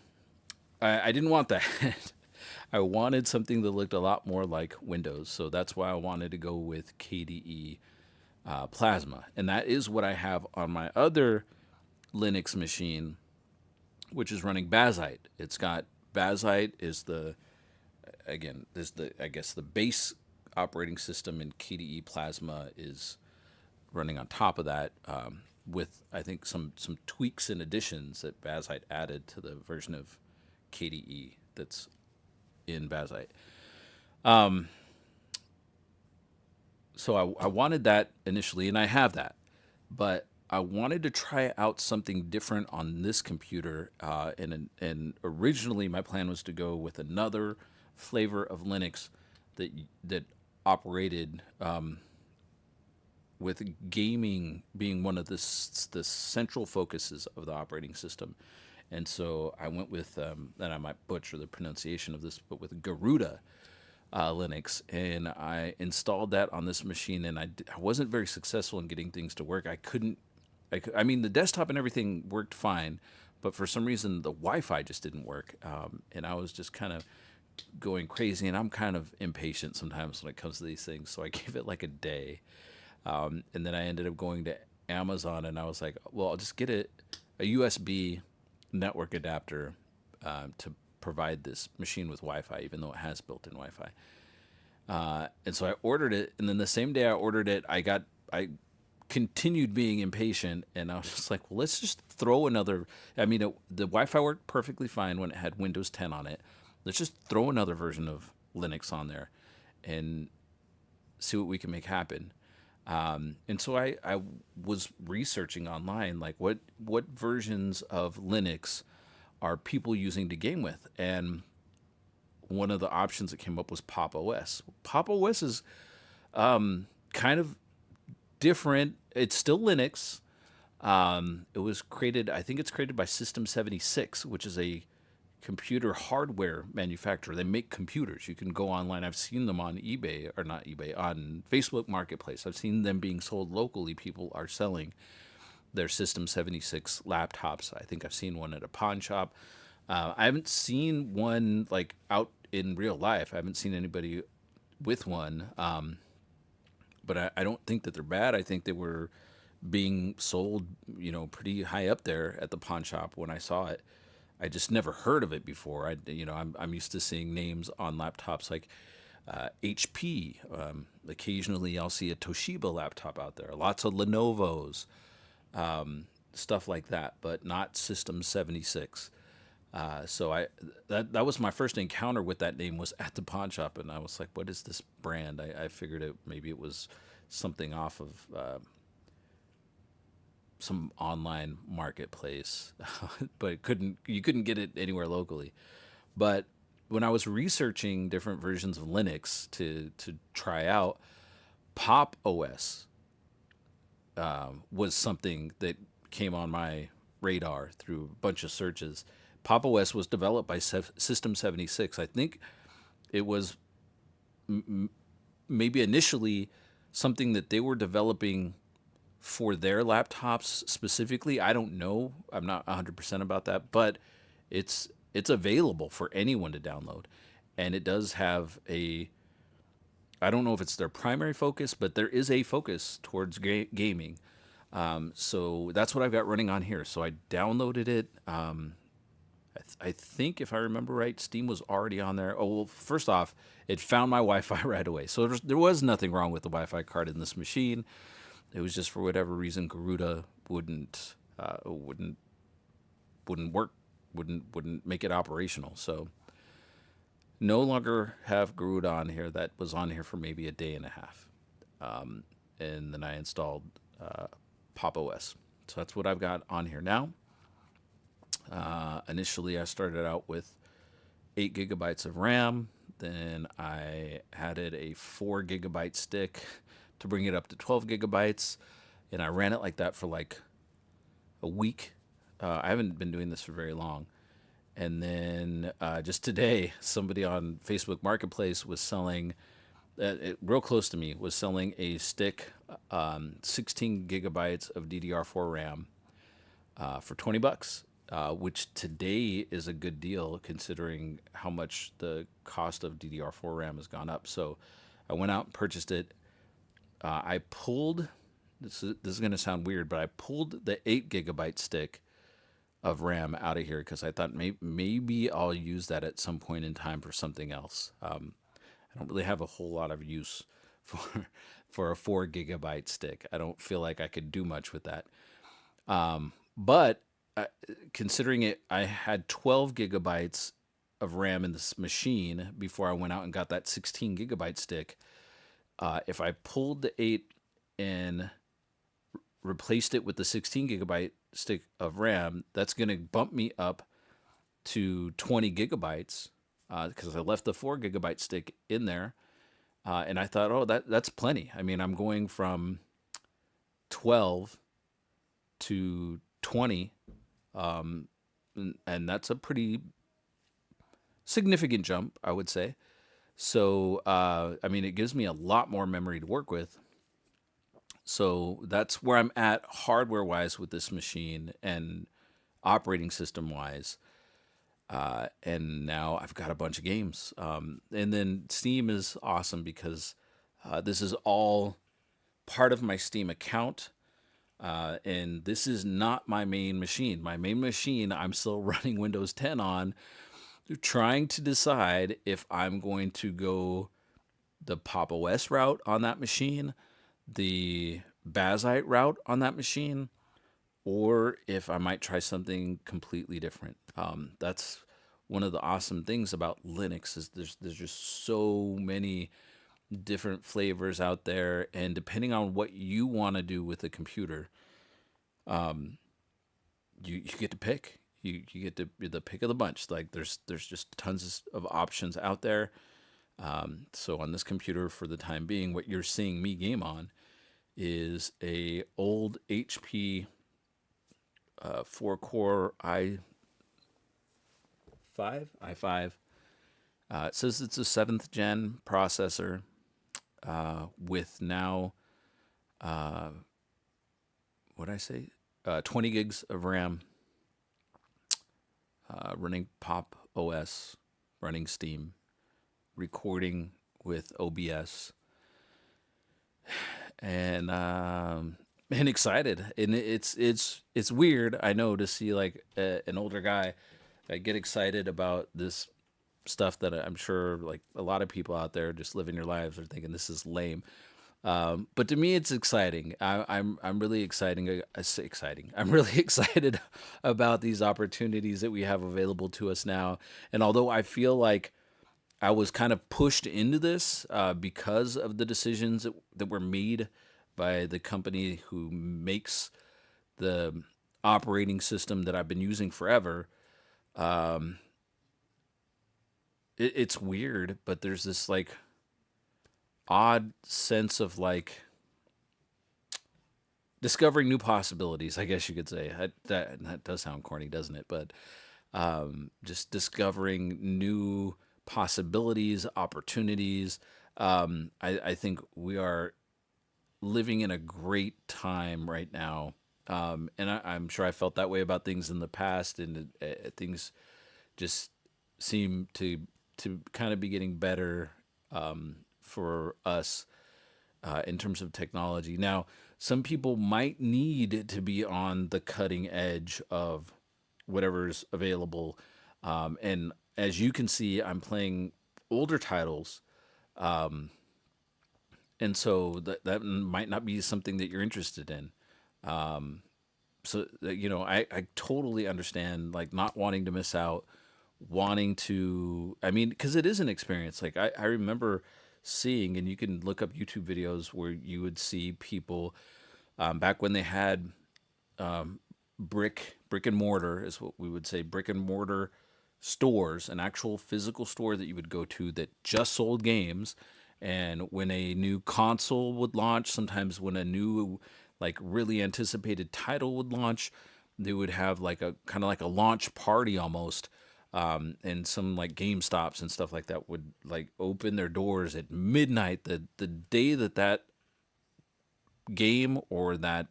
I didn't want that. I wanted something that looked a lot more like Windows. So that's why I wanted to go with KDE Plasma. And that is what I have on my other Linux machine, which is running Bazite. It's got Bazite is I guess the base operating system, and KDE Plasma is running on top of that, with I think some tweaks and additions that Bazite added to the version of KDE that's in Bazite. So I wanted that initially, and I have that, but I wanted to try out something different on this computer, and originally my plan was to go with another flavor of Linux that operated, with gaming being one of the central focuses of the operating system. And so I went with, and I might butcher the pronunciation of this, but with Garuda Linux, and I installed that on this machine, and I wasn't very successful in getting things to work. I mean, the desktop and everything worked fine, but for some reason the Wi-Fi just didn't work, and I was just kind of going crazy. And I'm kind of impatient sometimes when it comes to these things, so I gave it like a day, and then I ended up going to Amazon, and I was like, well, I'll just get a USB network adapter to provide this machine with Wi-Fi, even though it has built-in Wi-Fi. And so I ordered it, and then the same day I ordered it, I continued being impatient, and I was just like, well, let's just throw another. I mean, the Wi-Fi worked perfectly fine when it had Windows 10 on it. Let's just throw another version of Linux on there and see what we can make happen. And so I was researching online, like what versions of Linux are people using to game with, and one of the options that came up was Pop OS. Pop OS is kind of different. It's still Linux. It was created, I think it's created by System 76, which is a computer hardware manufacturer. They make computers. You can go online. I've seen them on eBay, or not eBay, on Facebook Marketplace. I've seen them being sold locally. People are selling their System 76 laptops. I think I've seen one at a pawn shop. I haven't seen one like out in real life. I haven't seen anybody with one. But I don't think that they're bad. I think they were being sold, pretty high up there at the pawn shop when I saw it. I just never heard of it before. I'm used to seeing names on laptops like HP. Occasionally, I'll see a Toshiba laptop out there. Lots of Lenovo's, stuff like that, but not System 76. So that was my first encounter with that name, was at the pawn shop, and I was like, "What is this brand?" I figured maybe it was something off of some online marketplace, but you couldn't get it anywhere locally. But when I was researching different versions of Linux to try out, Pop OS was something that came on my radar through a bunch of searches. Pop OS was developed by System 76. I think it was maybe initially something that they were developing for their laptops specifically. I don't know. I'm not 100% about that, but it's available for anyone to download. And it does have I don't know if it's their primary focus, but there is a focus towards gaming. So that's what I've got running on here. So I downloaded it. I think if I remember right, Steam was already on there. Oh, well, first off, it found my Wi-Fi right away. So there was nothing wrong with the Wi-Fi card in this machine. It was just for whatever reason Garuda wouldn't work, wouldn't make it operational. So no longer have Garuda on here. That was on here for maybe a day and a half, and then I installed Pop OS. So that's what I've got on here now. Initially, I started out with 8 gigabytes of RAM. Then I added a 4 gigabyte stick to bring it up to 12 gigabytes. And I ran it like that for like a week. I haven't been doing this for very long. And then just today, somebody on Facebook Marketplace was selling, real close to me, was selling a stick, 16 gigabytes of DDR4 RAM for $20, which today is a good deal considering how much the cost of DDR4 RAM has gone up. So I went out and purchased it. I pulled, this is going to sound weird, but I pulled the 8 gigabyte stick of RAM out of here because I thought maybe I'll use that at some point in time for something else. I don't really have a whole lot of use for for a 4 gigabyte stick. I don't feel like I could do much with that. But considering it, I had 12 gigabytes of RAM in this machine before I went out and got that 16 gigabyte stick. If I pulled the 8 and replaced it with the 16 gigabyte stick of RAM, that's going to bump me up to 20 gigabytes because I left the 4 gigabyte stick in there. And I thought, oh, that's plenty. I mean, I'm going from 12 to 20, and that's a pretty significant jump, I would say. So, I mean, it gives me a lot more memory to work with. So that's where I'm at hardware wise with this machine and operating system wise. And now I've got a bunch of games. And then Steam is awesome because this is all part of my Steam account. And this is not my main machine. My main machine, I'm still running Windows 10 on, trying to decide if I'm going to go the Pop OS route on that machine, the Bazite route on that machine, or if I might try something completely different. That's one of the awesome things about Linux is there's just so many different flavors out there, and depending on what you want to do with a computer, you get to pick. You get to be the pick of the bunch. Like there's just tons of options out there. So on this computer, for the time being, what you're seeing me game on is a old HP 4-core i5. It says it's a 7th gen processor with now, what did I say? 20 gigs of RAM, running Pop OS, running Steam, recording with OBS, and excited. And it's weird, I know, to see like an older guy get excited about this stuff that I'm sure like a lot of people out there just living their lives are thinking this is lame. But to me, it's exciting. I'm really exciting. I say exciting. I'm really excited about these opportunities that we have available to us now. And although I feel like I was kind of pushed into this because of the decisions that were made by the company who makes the operating system that I've been using forever. It's weird, but there's this like odd sense of like discovering new possibilities, I guess you could say. That does sound corny, doesn't it? But just discovering new possibilities, opportunities. I think we are living in a great time right now. And I'm sure I felt that way about things in the past, and things just seem to kind of be getting better for us in terms of technology. Now, some people might need to be on the cutting edge of whatever's available. And as you can see, I'm playing older titles, and so that might not be something that you're interested in. I totally understand like not wanting to miss out, wanting to. I mean, because it is an experience. Like I remember seeing, and you can look up YouTube videos where you would see people back when they had brick and mortar is what we would say, brick and mortar stores, an actual physical store that you would go to that just sold games. And when a new console would launch, sometimes when a new like really anticipated title would launch, they would have like a kind of like a launch party almost. And some like Game Stops and stuff like that would like open their doors at midnight the day that game or that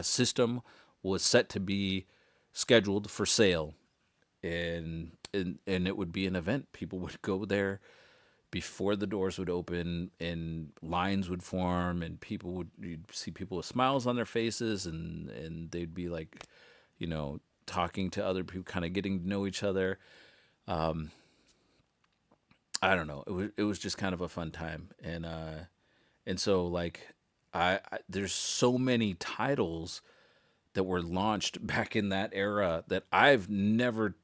system was set to be scheduled for sale, and it would be an event. People would go there before the doors would open, and lines would form, and you'd see people with smiles on their faces, and they'd be like, talking to other people, kind of getting to know each other. I don't know. It was just kind of a fun time, and so like there's so many titles that were launched back in that era that I've never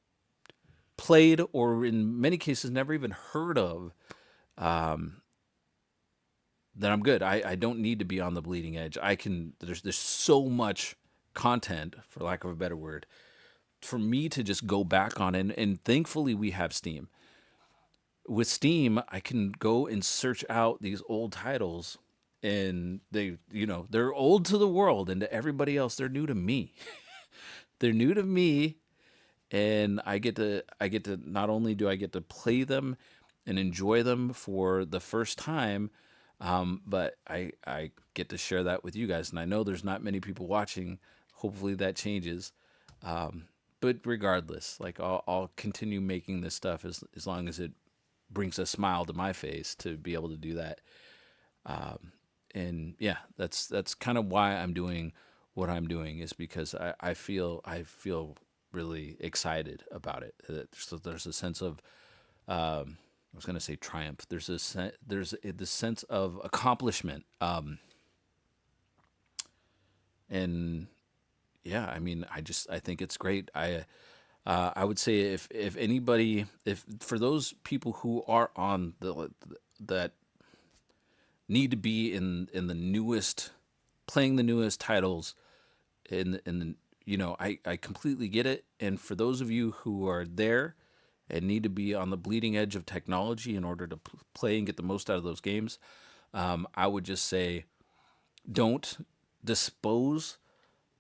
played, or in many cases never even heard of. That I'm good. I don't need to be on the bleeding edge. I can. There's so much content, for lack of a better word, for me to just go back on, and thankfully we have Steam. With Steam, I can go and search out these old titles, and they're old to the world, and to everybody else they're new to me. They're new to me, and I get to not only do I get to play them and enjoy them for the first time, but I get to share that with you guys. And I know there's not many people watching. Hopefully that changes. But regardless, like I'll continue making this stuff as long as it brings a smile to my face to be able to do that. And yeah, that's kind of why I'm doing what I'm doing, is because I feel really excited about it. So there's a sense of I was going to say triumph. This sense of accomplishment. And yeah, I mean, I think it's great. I would say if anybody, if for those people who are on that need to be in the newest, playing the newest titles, I completely get it. And for those of you who are there and need to be on the bleeding edge of technology in order to play and get the most out of those games, I would just say don't dispose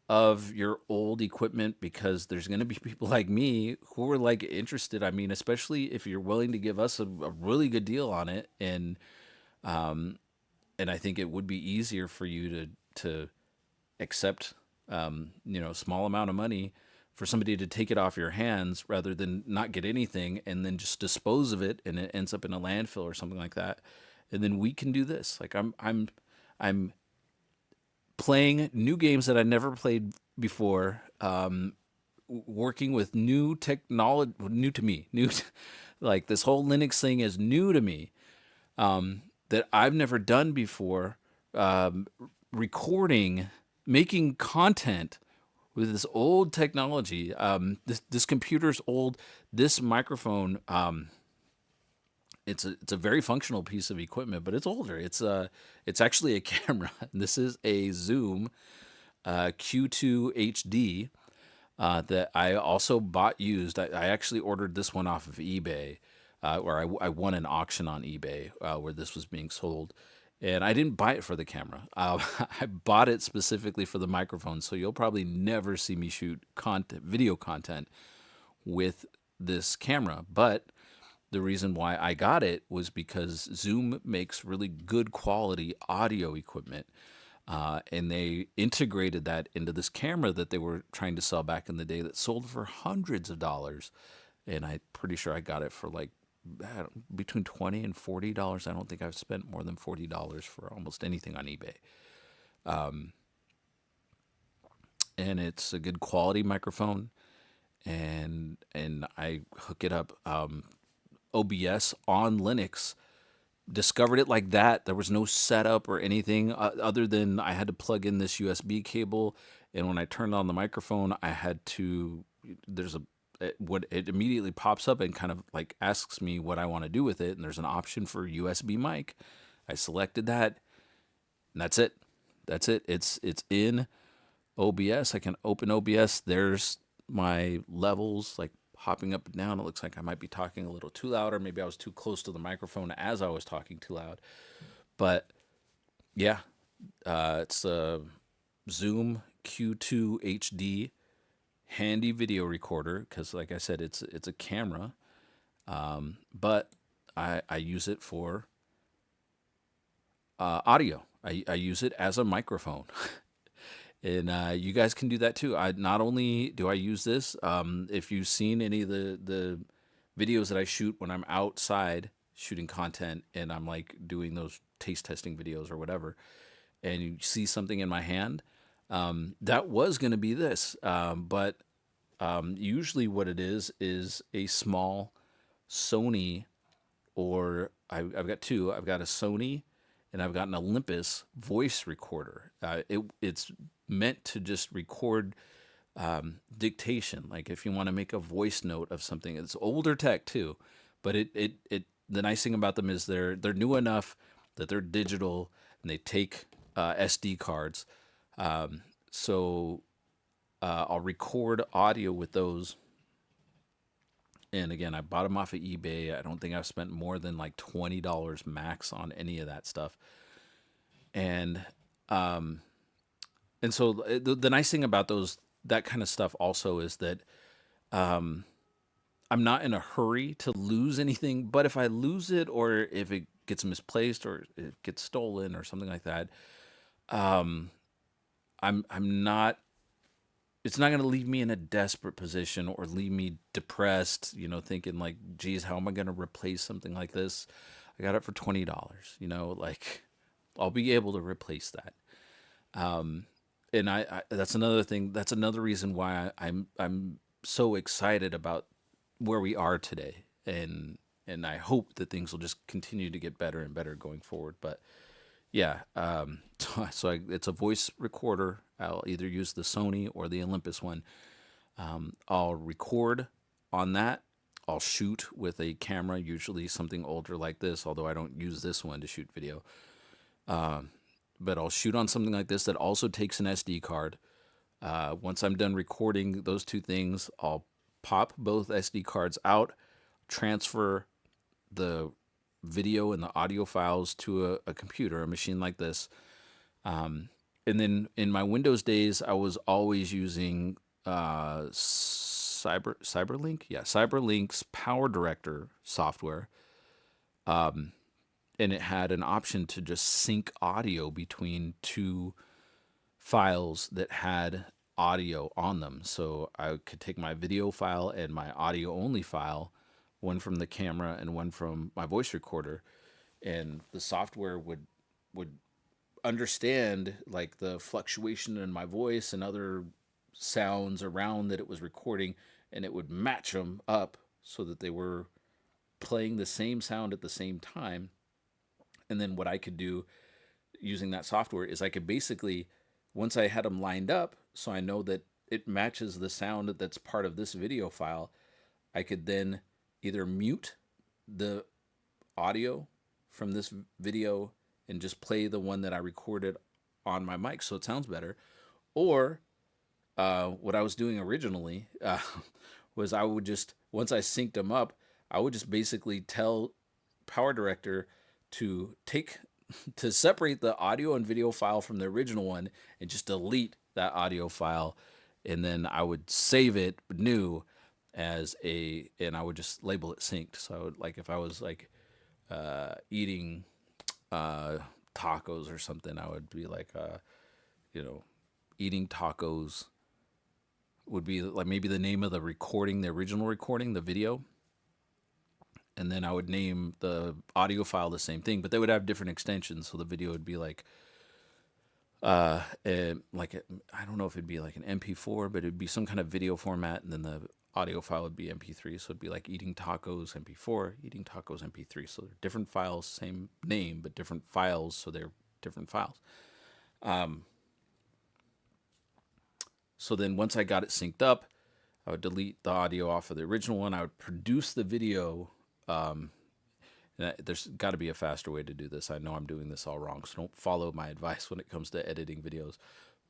of your old equipment, because there's going to be people like me who are like interested. I mean, especially if you're willing to give us a really good deal on it, and I think it would be easier for you to accept small amount of money for somebody to take it off your hands rather than not get anything and then just dispose of it and it ends up in a landfill or something like that. And then we can do this. Like I'm playing new games that I never played before, working with new technology, new to me, like this whole Linux thing is new to me, that I've never done before. Recording, making content with this old technology. This computer's old. This microphone, it's a very functional piece of equipment, but it's older. It's actually a camera. This is a Zoom Q2 HD that I also bought used. I actually ordered this one off of eBay, where I won an auction on eBay where this was being sold. And I didn't buy it for the camera. I bought it specifically for the microphone. So you'll probably never see me shoot video content with this camera. But the reason why I got it was because Zoom makes really good quality audio equipment. And they integrated that into this camera that they were trying to sell back in the day that sold for hundreds of dollars. And I'm pretty sure I got it for like between $20 and $40. I don't think I've spent more than $40 for almost anything on eBay. And it's a good quality microphone, and I hook it up. OBS on Linux. Discovered it like that. There was no setup or anything other than I had to plug in this USB cable, and when I turned on the microphone, I had to. There's a what it immediately pops up and kind of like asks me what I want to do with it, and there's an option for USB mic. I selected that, and that's it. That's it. It's in OBS. I can open OBS. There's my levels like hopping up and down. It looks like I might be talking a little too loud, or maybe I was too close to the microphone as I was talking too loud. But yeah, it's a Zoom Q2 HD handy video recorder because, like I said, it's a camera. But I use it for audio. I use it as a microphone. And you guys can do that too. I not only do I use this, if you've seen any of the videos that I shoot when I'm outside shooting content and I'm like doing those taste testing videos or whatever, and you see something in my hand, that was going to be this. But usually what it is a small Sony, or I've got two. I've got a Sony and I've got an Olympus voice recorder. It's meant to just record dictation. Like if you want to make a voice note of something, it's older tech too, but the nice thing about them is they're new enough that they're digital and they take SD cards. So I'll record audio with those. And again, I bought them off of eBay. I don't think I've spent more than like $20 max on any of that stuff. And so the nice thing about that kind of stuff also is that I'm not in a hurry to lose anything. But if I lose it, or if it gets misplaced, or it gets stolen, or something like that, I'm not. It's not going to leave me in a desperate position or leave me depressed, thinking like, geez, how am I going to replace something like this? I got it for $20, like I'll be able to replace that. And I that's another thing. That's another reason why I'm so excited about where we are today. And I hope that things will just continue to get better and better going forward. But yeah, it's a voice recorder. I'll either use the Sony or the Olympus one. I'll record on that. I'll shoot with a camera, usually something older like this, although I don't use this one to shoot video. But I'll shoot on something like this that also takes an SD card. Once I'm done recording those two things, I'll pop both SD cards out, transfer the video and the audio files to a computer, a machine like this. And then in my Windows days, I was always using Cyberlink. Yeah, Cyberlink's Power Director software. And it had an option to just sync audio between two files that had audio on them. So I could take my video file and my audio only file, one from the camera and one from my voice recorder, and the software would understand like the fluctuation in my voice and other sounds around that it was recording, and it would match them up so that they were playing the same sound at the same time. And then what I could do using that software is I could basically, once I had them lined up so I know that it matches the sound that's part of this video file, I could then either mute the audio from this video and just play the one that I recorded on my mic so it sounds better. Or what I was doing originally was I would just, once I synced them up, I would just basically tell Power Director to separate the audio and video file from the original one and just delete that audio file. And then I would save it new and I would just label it synced. So I would, like, if I was like eating tacos or something, I would be like, eating tacos would be like maybe the name of the recording, the original recording, the video. and then I would name the audio file the same thing, but they would have different extensions. So the video would be like, I don't know if it'd be like an MP4, but it'd be some kind of video format, and then the audio file would be MP3. So it'd be like eating tacos MP4, eating tacos MP3. So they're different files, same name, but different files. So they're different files. So then once I got it synced up, I would delete the audio off of the original one. I would produce the video. There's got to be a faster way to do this. I know I'm doing this all wrong, so don't follow my advice when it comes to editing videos.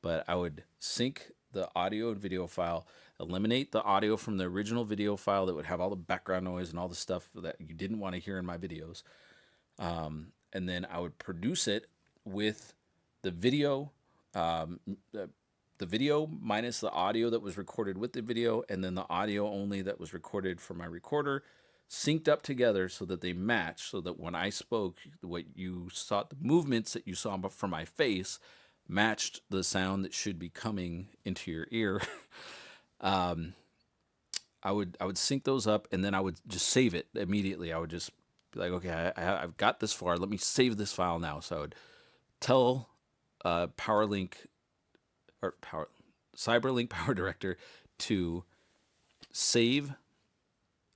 But I would sync the audio and video file, eliminate the audio from the original video file that would have all the background noise and all the stuff that you didn't want to hear in my videos. And then I would produce it with the video, the video minus the audio that was recorded with the video, and then the audio only that was recorded from my recorder, synced up together so that they match, so that when I spoke, what you saw, the movements that you saw from my face matched the sound that should be coming into your ear. I would sync those up, and then I would just save it immediately. I would just be like, okay, I've got this far. Let me save this file now. So I would tell PowerLink or CyberLink PowerDirector to save,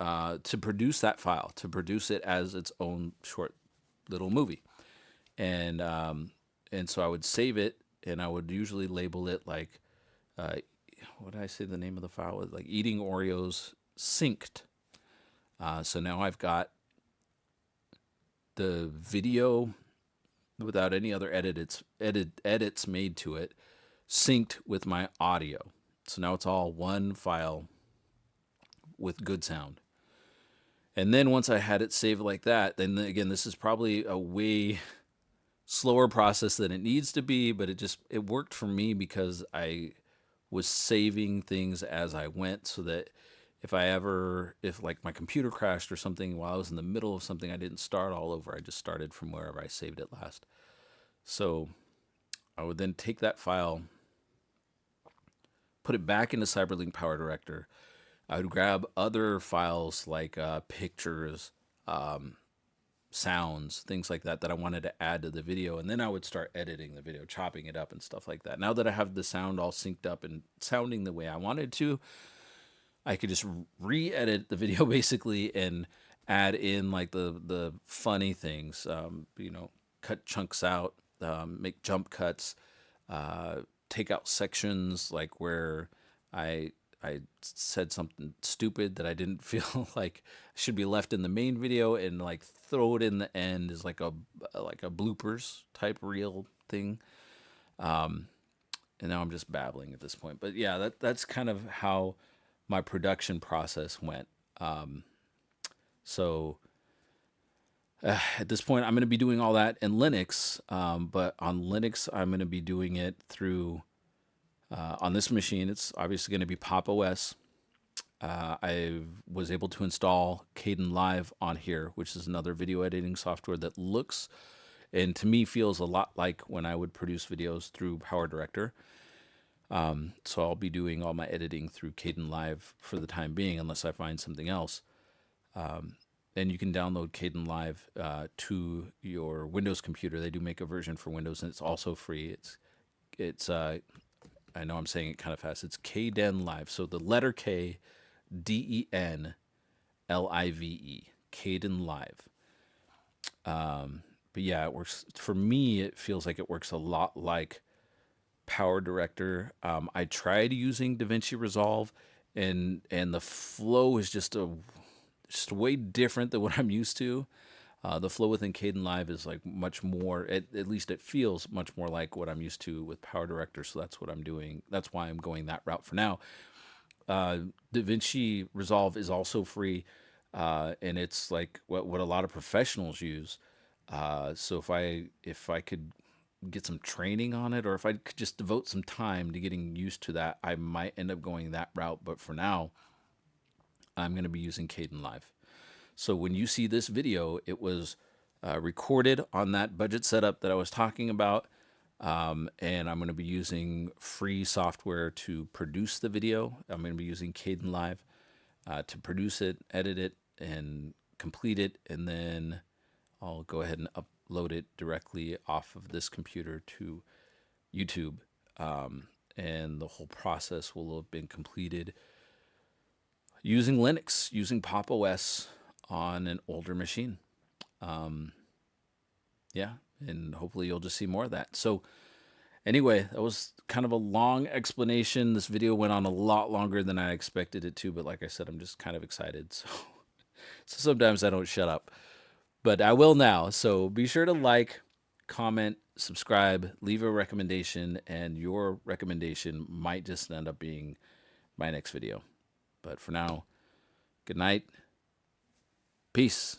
to produce that file, to produce it as its own short little movie. And so I would save it, and I would usually label it like, what did I say the name of the file was? Like Eating Oreos Synced. So now I've got the video without any other edits made to it, synced with my audio. So now it's all one file with good sound. And then once I had it saved like that, then again, this is probably a way slower process than it needs to be, but it worked for me because I was saving things as I went, so that if like my computer crashed or something while I was in the middle of something, I didn't start all over. I just started from wherever I saved it last. So I would then take that file, put it back into CyberLink PowerDirector. I would grab other files like pictures, sounds, things like that I wanted to add to the video, and then I would start editing the video, chopping it up and stuff like that. Now that I have the sound all synced up and sounding the way I wanted to, I could just re-edit the video basically and add in like the funny things, cut chunks out, make jump cuts, take out sections like where I said something stupid that I didn't feel like should be left in the main video, and like throw it in the end as like a bloopers type reel thing. And now I'm just babbling at this point, but yeah, that's kind of how my production process went. So at this point, I'm going to be doing all that in Linux, but on Linux, I'm going to be doing it through, on this machine, it's obviously going to be Pop! OS. I was able to install Kdenlive on here, which is another video editing software that looks and to me feels a lot like when I would produce videos through PowerDirector. So I'll be doing all my editing through Kdenlive for the time being, unless I find something else. And you can download Kdenlive to your Windows computer. They do make a version for Windows, and it's also free. It's I know I'm saying it kind of fast. It's Kdenlive. So the letter K, Denlive, Kdenlive. But yeah, it works for me. It feels like it works a lot like PowerDirector. I tried using DaVinci Resolve, and the flow is just way different than what I'm used to. The flow within Kdenlive is like much more, at least it feels much more like what I'm used to with PowerDirector. So that's what I'm doing. That's why I'm going that route for now. DaVinci Resolve is also free, and it's like what a lot of professionals use. So if I could get some training on it, or if I could just devote some time to getting used to that, I might end up going that route. But for now, I'm going to be using Kdenlive. So when you see this video, it was recorded on that budget setup that I was talking about, and I'm going to be using free software to produce the video. I'm going to be using Kdenlive to produce it, edit it, and complete it, and then I'll go ahead and upload it directly off of this computer to YouTube. And the whole process will have been completed using Linux, using Pop! OS on an older machine. Yeah, and hopefully you'll just see more of that. So anyway, that was kind of a long explanation. This video went on a lot longer than I expected it to, but like I said, I'm just kind of excited. So sometimes I don't shut up, but I will now. So be sure to like, comment, subscribe, leave a recommendation, and your recommendation might just end up being my next video. But for now, good night. Peace.